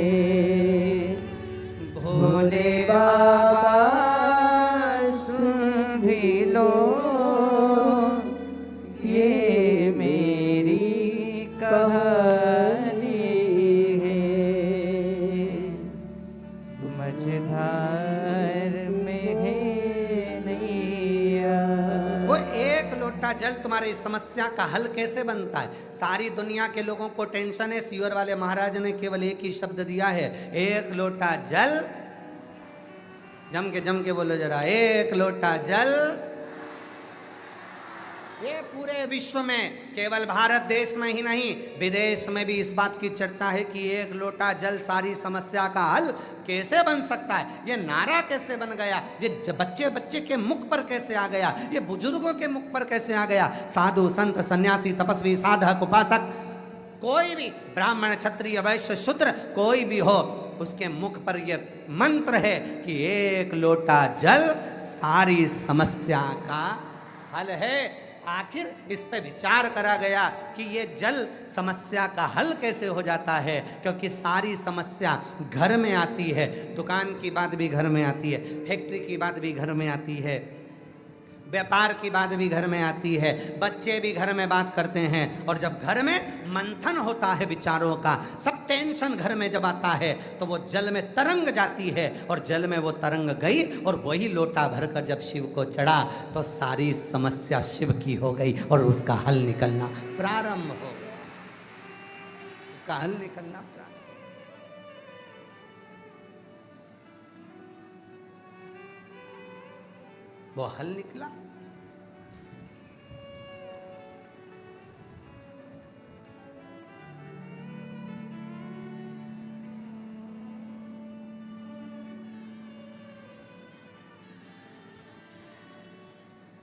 भोले बाबा सुन भी लो, ये मेरी कहानी है। मझधार में है नैया। वो एक लोटा जल तुम्हारी इस समस्या का हल कैसे बनता है? सारी दुनिया के लोगों को टेंशन है, सीवर वाले महाराज ने केवल एक ही शब्द दिया है, एक लोटा जल। जम के बोलो जरा, एक लोटा जल। ये पूरे विश्व में, केवल भारत देश में ही नहीं, विदेश में भी इस बात की चर्चा है कि एक लोटा जल सारी समस्या का हल कैसे बन सकता है। ये नारा कैसे बन गया, ये बच्चे बच्चे के मुख पर कैसे आ गया, ये बुजुर्गों के मुख पर कैसे आ गया। साधु संत सन्यासी तपस्वी साधक उपासक, कोई भी ब्राह्मण क्षत्रिय वैश्य शूद्र कोई भी हो, उसके मुख पर यह मंत्र है कि एक लोटा जल सारी समस्या का हल है। आखिर इस पे विचार करा गया कि ये जल समस्या का हल कैसे हो जाता है, क्योंकि सारी समस्या घर में आती है। दुकान की बात भी घर में आती है, फैक्ट्री की बात भी घर में आती है, व्यापार की बात भी घर में आती है, बच्चे भी घर में बात करते हैं। और जब घर में मंथन होता है विचारों का, सब टेंशन घर में जब आता है तो वो जल में तरंग जाती है, और जल में वो तरंग गई और वही लोटा भरकर जब शिव को चढ़ा तो सारी समस्या शिव की हो गई और उसका हल निकलना प्रारंभ हो गया। उसका हल निकलना प्रारंभ, वो हल निकला।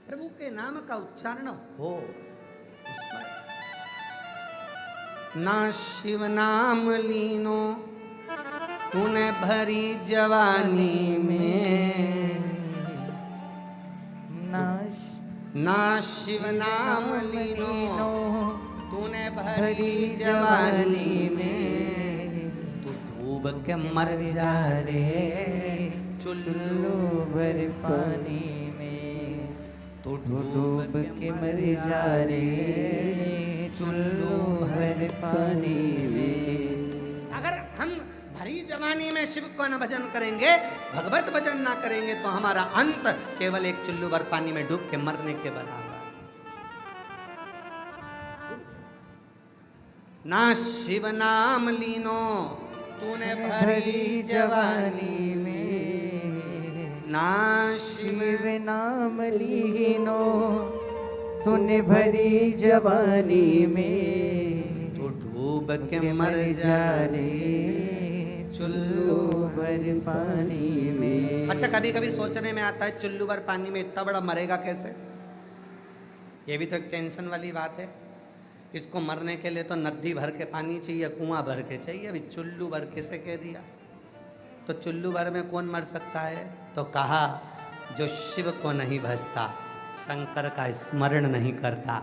प्रभु के नाम का उच्चारण हो उसमें। ना शिव नाम लीनो तूने भरी जवानी में, ना शिव नाम लीनो तूने भरी जवानी में, तू डूब के मर जा रे चुल्लू भर पानी में, तू डूब के मर जा रे चुल्लू भर पानी में। अगर हम भरी जवानी में शिव को न भजन करेंगे, भगवत भजन ना करेंगे, तो हमारा अंत केवल एक चुल्लू भर पानी में डूब के मरने के बराबर। ना शिव नाम लीनो तूने भरी जवानी में, ना शिव नाम लीनो तूने भरी जवानी में, तू डूब के मर जा रे चुल्लू भर पानी में। अच्छा, कभी कभी सोचने में आता है चुल्लू भर पानी में इतना बड़ा मरेगा कैसे। ये भी तो एक टेंशन वाली बात है। इसको मरने के लिए तो नदी भर के पानी चाहिए, कुआं भर के चाहिए, अभी चुल्लू भर किसे कह दिया। तो चुल्लू भर में कौन मर सकता है। तो कहा जो शिव को नहीं भजता, शंकर का स्मरण नहीं करता,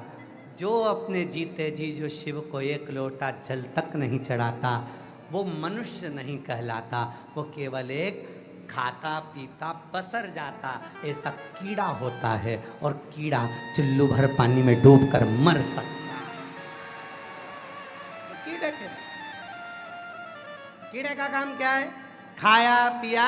जो अपने जीते जी जो शिव को एक लोटा जल तक नहीं चढ़ाता, वो मनुष्य नहीं कहलाता, वो केवल एक खाता पीता बसर जाता ऐसा कीड़ा होता है। और कीड़ा चुल्लू भर पानी में डूबकर मर सकता है। कीड़े के कीड़े का काम क्या है, खाया पिया।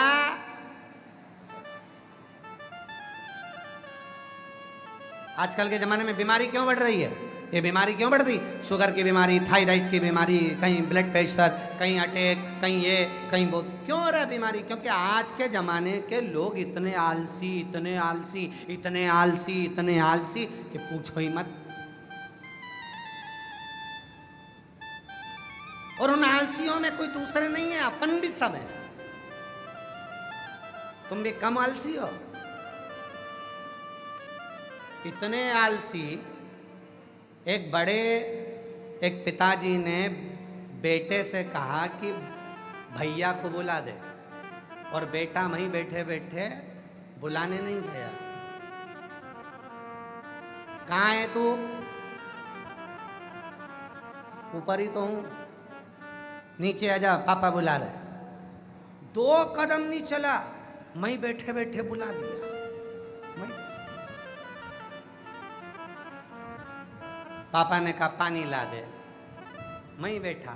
आजकल के जमाने में बीमारी क्यों बढ़ रही है, ये बीमारी क्यों बढ़ रही, शुगर की बीमारी, थायराइड की बीमारी, कहीं ब्लड प्रेशर, कहीं अटैक, कहीं ये कहीं वो, क्यों हो रहा है बीमारी। क्योंकि आज के ज़माने के लोग इतने आलसी इतने आलसी इतने आलसी इतने आलसी कि पूछो ही मत। और उन आलसियों में कोई दूसरे नहीं है, अपन भी सब है। तुम भी कम आलसी हो। इतने आलसी, एक पिताजी ने बेटे से कहा कि भैया को बुला दे, और बेटा वहीं बैठे बैठे बुलाने नहीं गया। कहाँ है तू, ऊपर ही तो हूं, नीचे आजा पापा बुला रहे। 2 कदम नहीं चला, मैं बैठे बैठे बुला दिया। पापा ने कहा पानी ला दे, मैं बैठा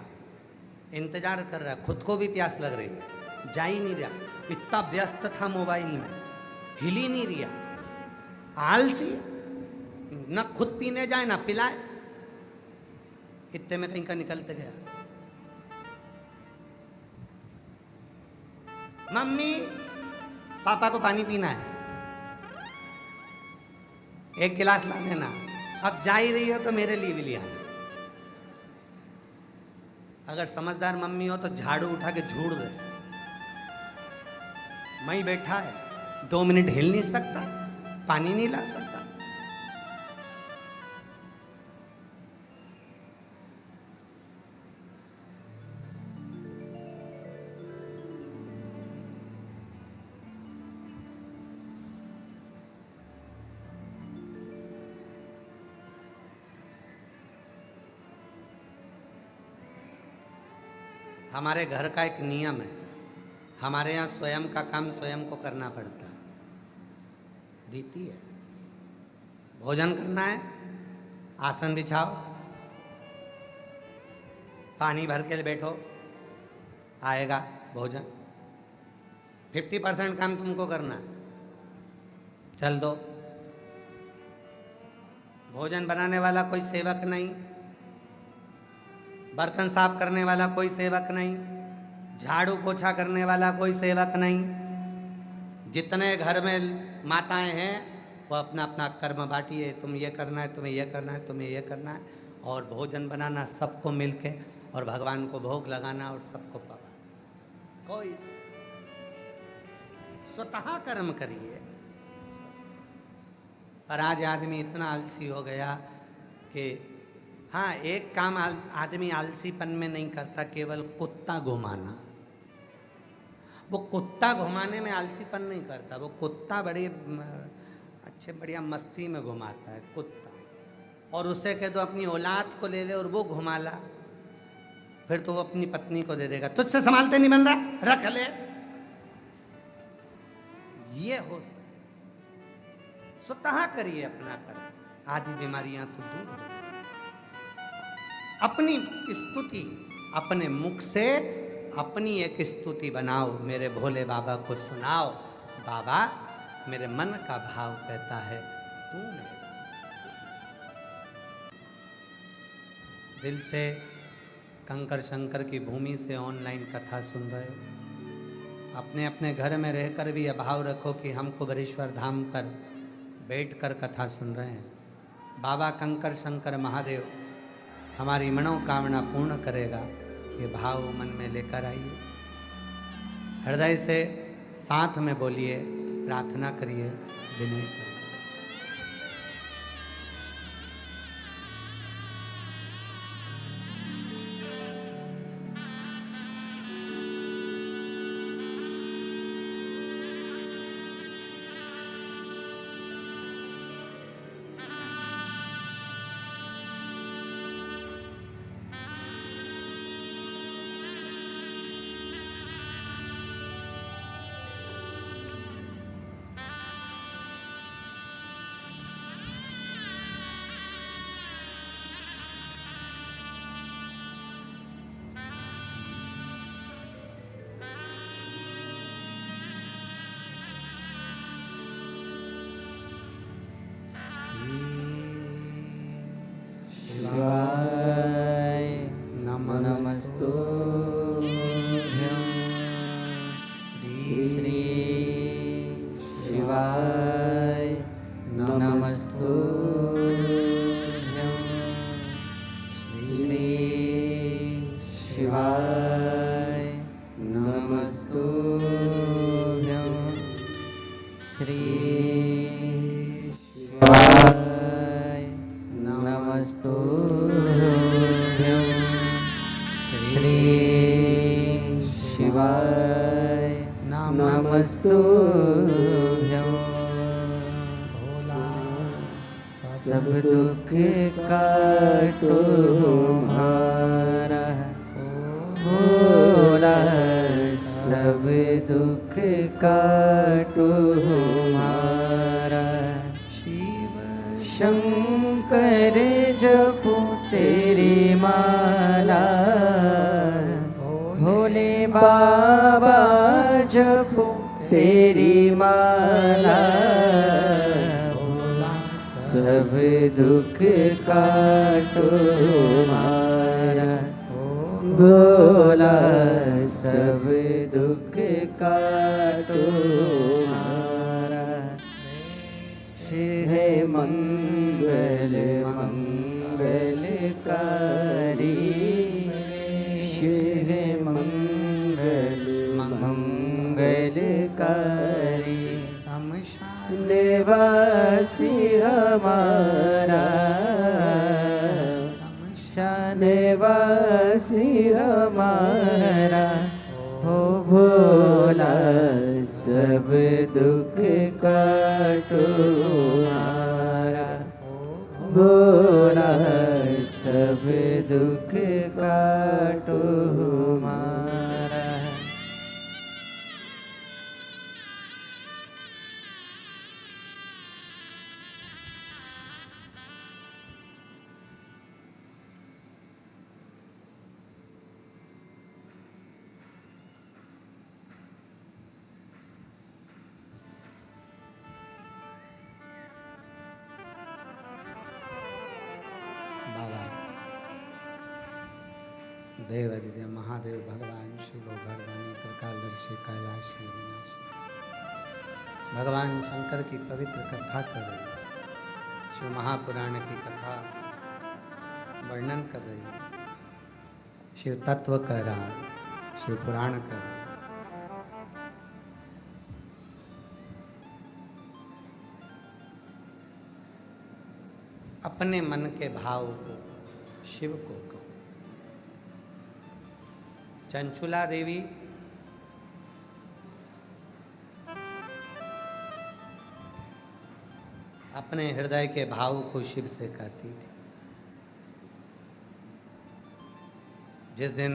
इंतजार कर रहा, खुद को भी प्यास लग रही है, जा ही नहीं रहा, इतना व्यस्त था मोबाइल में, हिल ही नहीं रहा। आलसी, न खुद पीने जाए ना पिलाए। इतने में कहीं का निकलते गया, मम्मी पापा को पानी पीना है, 1 गिलास ला देना। अब जा ही रही हो तो मेरे लिए भी ले आना। अगर समझदार मम्मी हो तो झाड़ू उठा के झूड़ दे। मैं ही बैठा है, 2 मिनट हिल नहीं सकता, पानी नहीं ला सकता। हमारे घर का एक नियम है, हमारे यहाँ स्वयं का काम स्वयं को करना पड़ता है, रीति है। भोजन करना है, आसन बिछाओ, पानी भर के बैठो, आएगा भोजन। 50% काम तुमको करना है, चल दो। भोजन बनाने वाला कोई सेवक नहीं, बर्तन साफ करने वाला कोई सेवक नहीं, झाड़ू पोछा करने वाला कोई सेवक नहीं। जितने घर में माताएं हैं वो अपना अपना कर्म बांटिए, तुम ये करना है, तुम्हें ये करना है, तुम्हें ये करना है, और भोजन बनाना सबको मिलके, और भगवान को भोग लगाना और सबको पकाना। कोई स्वतः कर्म करिए। पर आज आदमी इतना आलसी हो गया कि हाँ, एक काम आदमी आलसीपन में नहीं करता, केवल कुत्ता घुमाना। वो कुत्ता घुमाने में आलसीपन नहीं करता, वो कुत्ता बड़ी अच्छे बढ़िया मस्ती में घुमाता है कुत्ता। और उससे कह दो अपनी औलाद को ले ले और वो घुमा ला, फिर तो वो अपनी पत्नी को दे देगा, तुझसे संभालते नहीं बन रहा, रख ले। ये हो स्वतः करिए अपना कर्म, आदि बीमारियां तो दूर हो जाए। अपनी स्तुति अपने मुख से अपनी एक स्तुति बनाओ, मेरे भोले बाबा को सुनाओ। बाबा मेरे मन का भाव कहता है तू मेरा। दिल से कंकर शंकर की भूमि से ऑनलाइन कथा सुन रहे हो, अपने अपने घर में रहकर भी यह भाव रखो कि हम कुबेरेश्वर धाम पर बैठकर कथा सुन रहे हैं। बाबा कंकर शंकर महादेव हमारी मनोकामना पूर्ण करेगा, ये भाव मन में लेकर आइए। हृदय से साथ में बोलिए, प्रार्थना करिए, विनय करिए। सब दुख काटो हमारा भोला, सब दुख काटो हमारा। शिव शंकर जपो तेरी माला, भोले बाबा जपो तेरी माला। सब दुख काटो हमारा भोला, सब दुख काटो हमारा। है मंगल शमशान निवासी हमारा, शमशान निवासी हमारा, हो भोला सब दुख काटो हमारा, भोला सब दुख काटो हमारा। बाबा देव हरिदेव महादेव भगवान शिव घरदानी त्रिकालदर्शी कैलाशी अविनाशी भगवान शंकर की पवित्र कथा कर रही है। शिव महापुराण की कथा वर्णन कर रही है। शिव तत्व कह रहा है, शिव पुराण कह रहा है। अपने मन के भाव को शिव को कहो। चंचुला देवी अपने हृदय के भाव को शिव से कहती थी। जिस दिन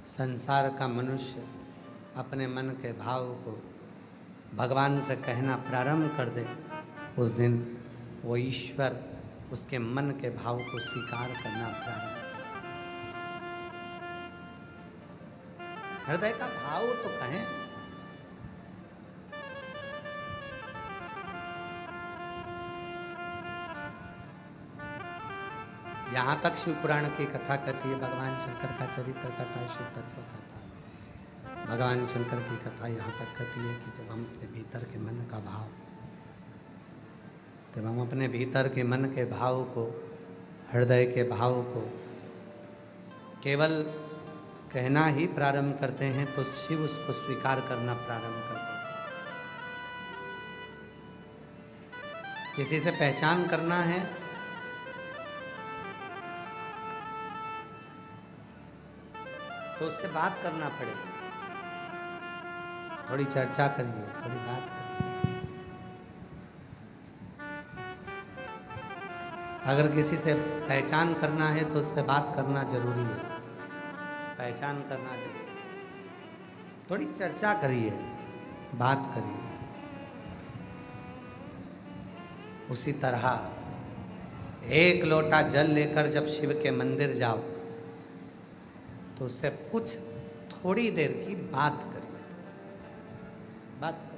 संसार का मनुष्य अपने मन के भाव को भगवान से कहना प्रारंभ कर दे, उस दिन वो ईश्वर उसके मन के भाव को स्वीकार करना प्रारंभ। हृदय का भाव तो कहें। यहां तक शिव पुराण की कथा कहती है, भगवान शंकर का चरित्र कथा, शिव तत्व कथा। भगवान शंकर की कथा यहाँ तक कहती है कि जब हम अपने भीतर के मन का भाव, जब हम अपने भीतर के मन के भाव को, हृदय के भाव को केवल कहना ही प्रारंभ करते हैं तो शिव उसको स्वीकार करना प्रारंभ करते हैं। किसी से पहचान करना है तो उससे बात करना पड़ेगा। थोड़ी चर्चा करिए, थोड़ी बात करिए। अगर किसी से पहचान करना है तो उससे बात करना जरूरी है, पहचान करना जरूरी। थोड़ी चर्चा करिए, बात करिए। उसी तरह एक लोटा जल लेकर जब शिव के मंदिर जाओ तो उससे कुछ थोड़ी देर की बात करिए, बात करिए।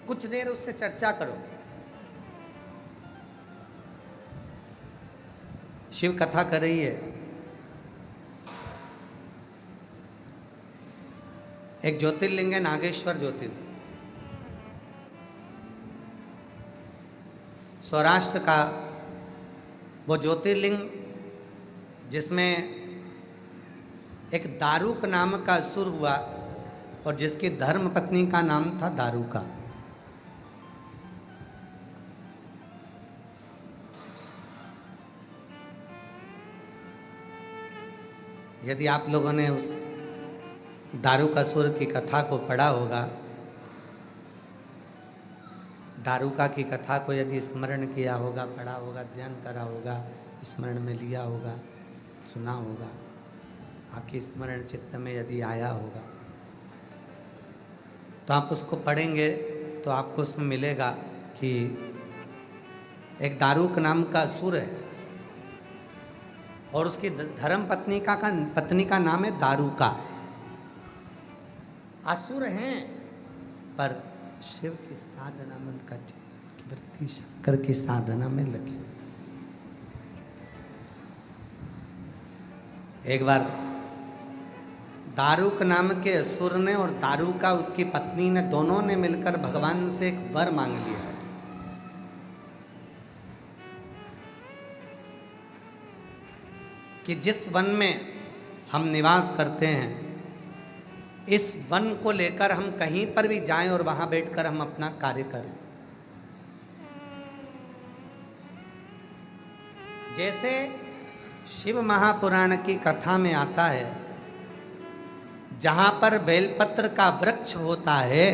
कुछ देर उससे चर्चा करो। शिव कथा कर रही है। एक ज्योतिर्लिंग है, नागेश्वर ज्योतिर्लिंग। सौराष्ट्र का वो ज्योतिर्लिंग जिसमें एक दारुक नाम का असुर हुआ और जिसकी धर्म पत्नी का नाम था दारुका। यदि आप लोगों ने उस दारुकासुर की कथा को पढ़ा होगा, दारुका की कथा को यदि स्मरण किया होगा, पढ़ा होगा, ध्यान करा होगा, स्मरण में लिया होगा, सुना होगा, आपके स्मरण चित्त में यदि आया होगा तो आप उसको पढ़ेंगे तो आपको उसमें मिलेगा कि एक दारुक नाम का असुर है और उसकी धर्म पत्नी का नाम है दारुका। असुर हैं पर शिव की साधना में उनका चित्त की वृत्ति शंकर की साधना में लगी। एक बार दारुक नाम के असुर ने और दारुका उसकी पत्नी ने, दोनों ने मिलकर भगवान से एक वर मांग लिया कि जिस वन में हम निवास करते हैं, इस वन को लेकर हम कहीं पर भी जाएं और वहां बैठकर हम अपना कार्य करें। जैसे शिव महापुराण की कथा में आता है, जहां पर बेलपत्र का वृक्ष होता है,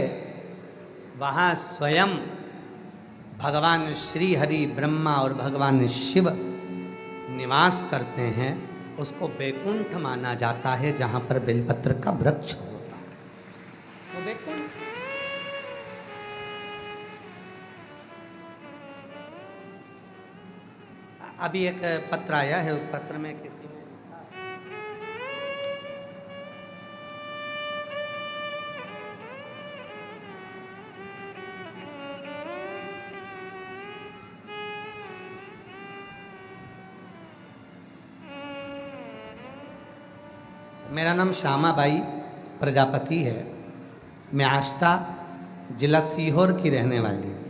वहां स्वयं भगवान श्री हरि ब्रह्मा और भगवान शिव निवास करते हैं। उसको वैकुंठ माना जाता है, जहां पर बेलपत्र का वृक्ष होता है, वो वैकुंठ। अभी एक पत्र आया है, उस पत्र में किसी ने लिखा, मेरा नाम श्यामाबाई प्रजापति है। मैं आष्टा जिला सीहोर की रहने वाली हूँ।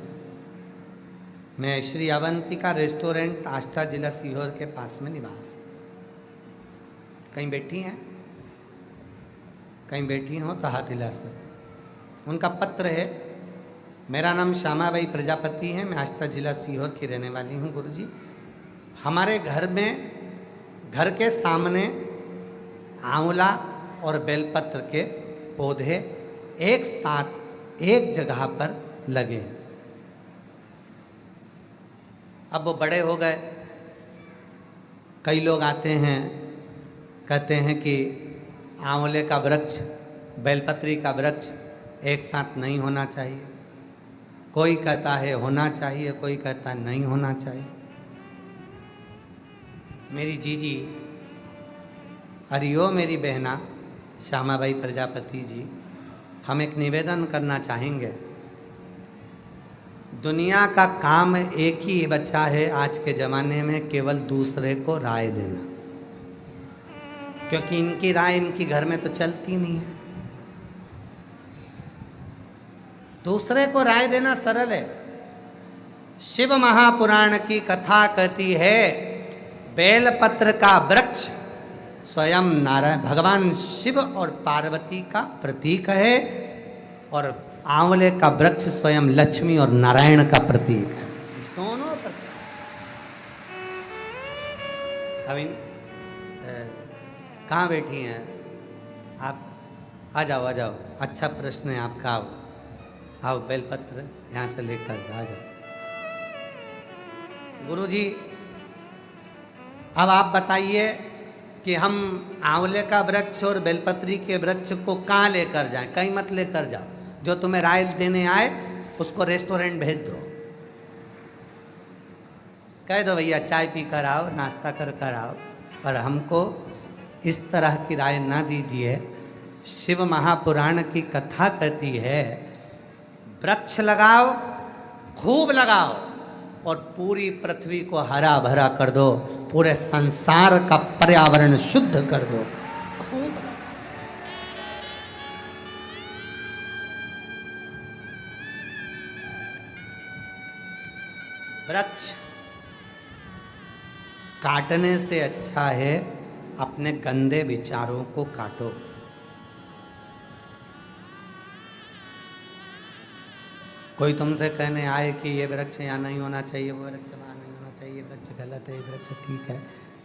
मैं श्री अवंतिका रेस्टोरेंट आष्टा जिला सीहोर के पास में निवास। कहीं बैठी हैं? कहीं बैठी हो तो हाथ हिला सकते। उनका पत्र है, मेरा नाम श्यामाबाई प्रजापति है, मैं आष्टा जिला सीहोर की रहने वाली हूँ। गुरुजी, हमारे घर में, घर के सामने आंवला और बेलपत्र के पौधे एक साथ एक जगह पर लगे हैं। अब वो बड़े हो गए। कई लोग आते हैं, कहते हैं कि आंवले का वृक्ष, बेलपत्री का वृक्ष एक साथ नहीं होना चाहिए। कोई कहता है होना चाहिए, कोई कहता है नहीं होना चाहिए। मेरी जीजी, हरिओ मेरी बहना श्यामाबाई प्रजापति जी, हम एक निवेदन करना चाहेंगे। दुनिया का काम एक ही बचा है आज के ज़माने में, केवल दूसरे को राय देना, क्योंकि इनकी राय इनकी घर में तो चलती नहीं है। दूसरे को राय देना सरल है। शिव महापुराण की कथा कहती है, बेलपत्र का वृक्ष स्वयं नारायण भगवान शिव और पार्वती का प्रतीक है, और आंवले का वृक्ष स्वयं लक्ष्मी और नारायण का प्रतीक है। दोनों प्रतीक। अभी कहाँ बैठी हैं आप? आ जाओ, आ जाओ। अच्छा प्रश्न है आपका। आओ आओ, बेलपत्र यहाँ से लेकर आ जाओ। गुरुजी, अब आप बताइए कि हम आंवले का वृक्ष और बेलपत्री के वृक्ष को कहाँ लेकर जाएं? कहीं मत लेकर जाओ। जो तुम्हें राय देने आए उसको रेस्टोरेंट भेज दो। कह दो भैया चाय पी कर आओ, नाश्ता कर कर आओ, पर हमको इस तरह की राय ना दीजिए। शिव महापुराण की कथा कहती है, वृक्ष लगाओ, खूब लगाओ, और पूरी पृथ्वी को हरा भरा कर दो, पूरे संसार का पर्यावरण शुद्ध कर दो। खूब वृक्ष काटने से अच्छा है अपने गंदे विचारों को काटो। कोई तुमसे कहने आए कि ये वृक्ष यहाँ नहीं होना चाहिए, वो वृक्ष वहाँ नहीं होना चाहिए, वृक्ष गलत है, ये वृक्ष ठीक है,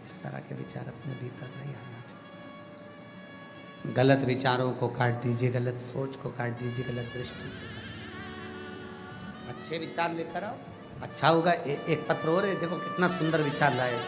इस तरह के विचार अपने भीतर नहीं आना चाहिए। गलत विचारों को काट दीजिए, गलत सोच को काट दीजिए, गलत दृष्टि को काट दीजिए। अच्छे विचार लेकर आओ, अच्छा होगा। एक पत्र और है, देखो कितना सुंदर विचार लाए।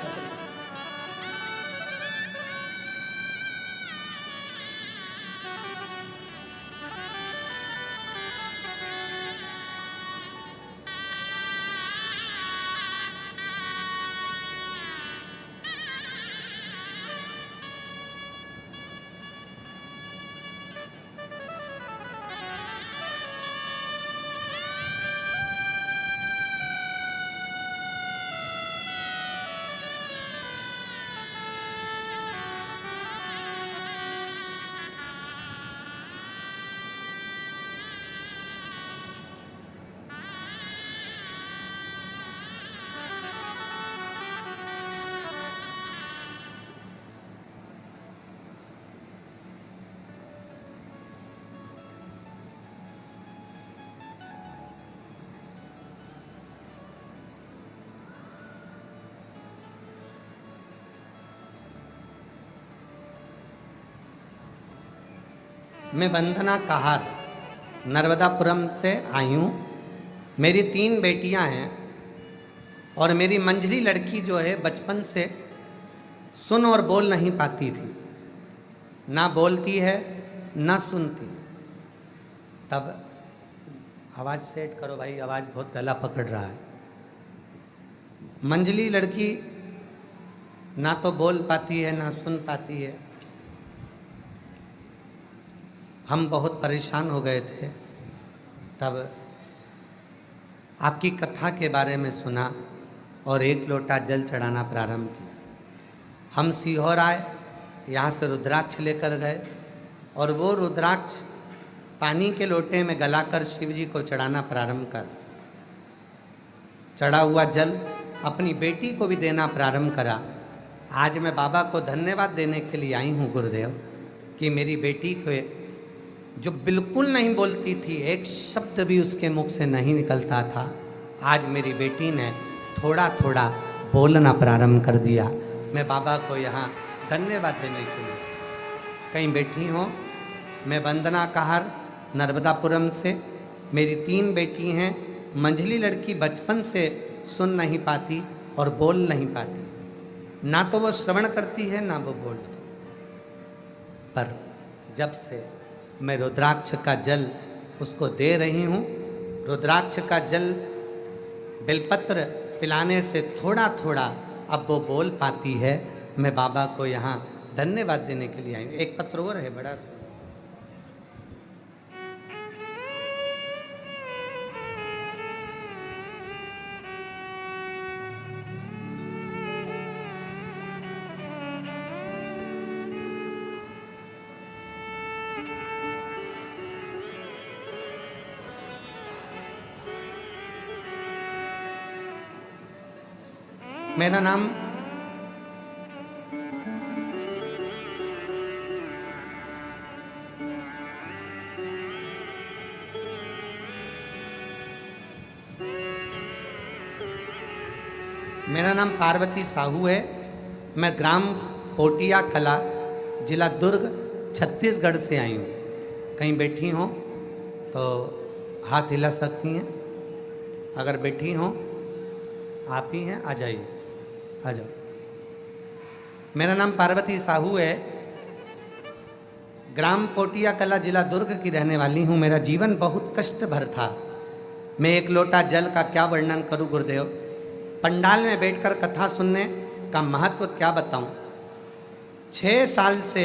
मैं वंदना कहार नर्मदापुरम से आई हूँ। मेरी 3 बेटियाँ हैं और मेरी मंझली लड़की जो है बचपन से सुन और बोल नहीं पाती थी, ना बोलती है ना सुनती। तब आवाज़ सेट करो भाई, आवाज़ बहुत गला पकड़ रहा है। मंझली लड़की ना तो बोल पाती है ना सुन पाती है। हम बहुत परेशान हो गए थे। तब आपकी कथा के बारे में सुना और 1 लोटा जल चढ़ाना प्रारंभ किया। हम सीहोर आए, यहाँ से रुद्राक्ष लेकर गए और वो रुद्राक्ष पानी के लोटे में गलाकर शिव जी को चढ़ाना प्रारंभ कर चढ़ा हुआ जल अपनी बेटी को भी देना प्रारंभ करा। आज मैं बाबा को धन्यवाद देने के लिए आई हूँ गुरुदेव कि मेरी बेटी को जो बिल्कुल नहीं बोलती थी, एक शब्द भी उसके मुख से नहीं निकलता था, आज मेरी बेटी ने थोड़ा थोड़ा बोलना प्रारंभ कर दिया। मैं बाबा को यहाँ धन्यवाद देने के लिए कहीं बैठी हूँ। मैं वंदना कहार नर्मदापुरम से, मेरी 3 बेटी हैं। मंझली लड़की बचपन से सुन नहीं पाती और बोल नहीं पाती, ना तो वो श्रवण करती है ना वो बोलती। पर जब से मैं रुद्राक्ष का जल उसको दे रही हूँ, रुद्राक्ष का जल बेलपत्र पिलाने से थोड़ा थोड़ा अब वो बोल पाती है। मैं बाबा को यहाँ धन्यवाद देने के लिए आई हूँ। एक पत्र और है बड़ा। मेरा नाम पार्वती साहू है। मैं ग्राम पोटिया कला, जिला दुर्ग, छत्तीसगढ़ से आई हूँ। कहीं बैठी हो तो हाथ हिला सकती हैं। अगर बैठी हो आप ही हैं, आ जाइए, आ जाओ। मेरा नाम पार्वती साहू है, ग्राम पोटिया कला, जिला दुर्ग की रहने वाली हूँ। मेरा जीवन बहुत कष्ट भर था। मैं 1 लोटा जल का क्या वर्णन करूँ गुरुदेव। पंडाल में बैठकर कथा सुनने का महत्व क्या बताऊँ। 6 साल से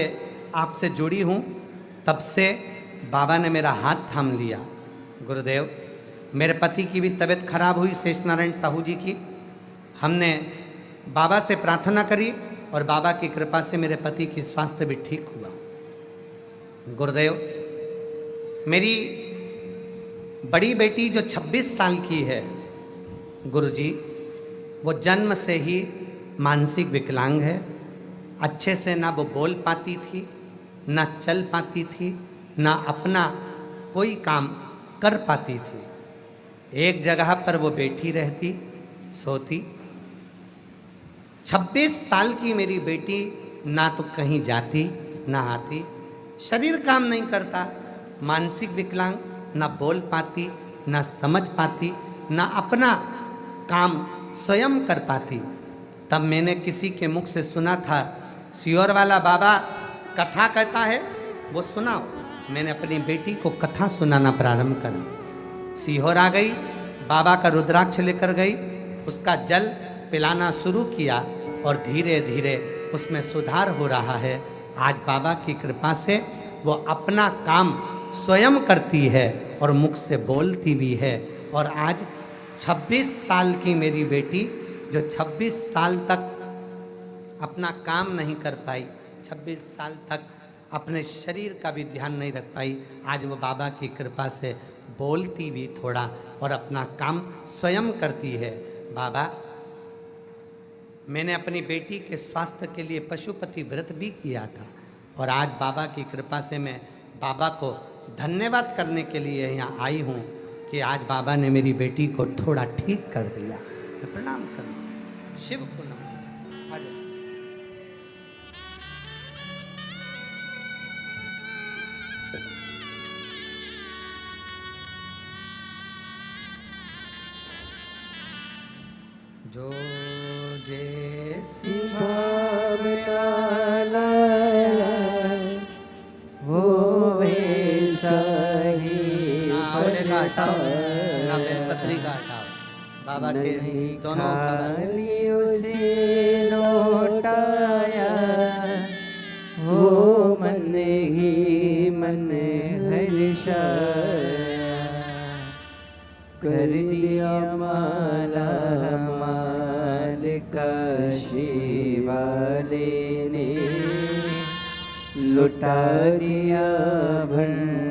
आपसे जुड़ी हूँ, तब से बाबा ने मेरा हाथ थाम लिया गुरुदेव। मेरे पति की भी तबीयत खराब हुई, शेष नारायण साहू जी की। हमने बाबा से प्रार्थना करी और बाबा की कृपा से मेरे पति की स्वास्थ्य भी ठीक हुआ गुरुदेव। मेरी बड़ी बेटी जो 26 साल की है गुरुजी, वो जन्म से ही मानसिक विकलांग है। अच्छे से ना वो बोल पाती थी, ना चल पाती थी, ना अपना कोई काम कर पाती थी। एक जगह पर वो बैठी रहती, सोती। 26 साल की मेरी बेटी ना तो कहीं जाती ना आती, शरीर काम नहीं करता, मानसिक विकलांग, ना बोल पाती, ना समझ पाती, ना अपना काम स्वयं कर पाती। तब मैंने किसी के मुख से सुना था, सीहोर वाला बाबा कथा कहता है, वो सुनाओ। मैंने अपनी बेटी को कथा सुनाना प्रारंभ करा। सीहोर आ गई, बाबा का रुद्राक्ष लेकर गई, उसका जल पिलाना शुरू किया और धीरे धीरे उसमें सुधार हो रहा है। आज बाबा की कृपा से वो अपना काम स्वयं करती है और मुख से बोलती भी है। और आज 26 साल की मेरी बेटी, जो 26 साल तक अपना काम नहीं कर पाई, 26 साल तक अपने शरीर का भी ध्यान नहीं रख पाई, आज वो बाबा की कृपा से बोलती भी थोड़ा और अपना काम स्वयं करती है। बाबा, मैंने अपनी बेटी के स्वास्थ्य के लिए पशुपति व्रत भी किया था और आज बाबा की कृपा से मैं बाबा को धन्यवाद करने के लिए यहाँ आई हूँ कि आज बाबा ने मेरी बेटी को थोड़ा ठीक कर दिया। मैं प्रणाम करूँ शिव को नमः। आ जाओ। जो जैसी भावना लाया वो वैसा ही ना औले का हटाओ ना फल बेलपत्री का हटाओ, बाबा के नहीं दोनों कमर खाली उसे लौटाया वो मन ही मन हर्षाया कर दिया माला माल काशी वाले ने लुटा दिया भंडार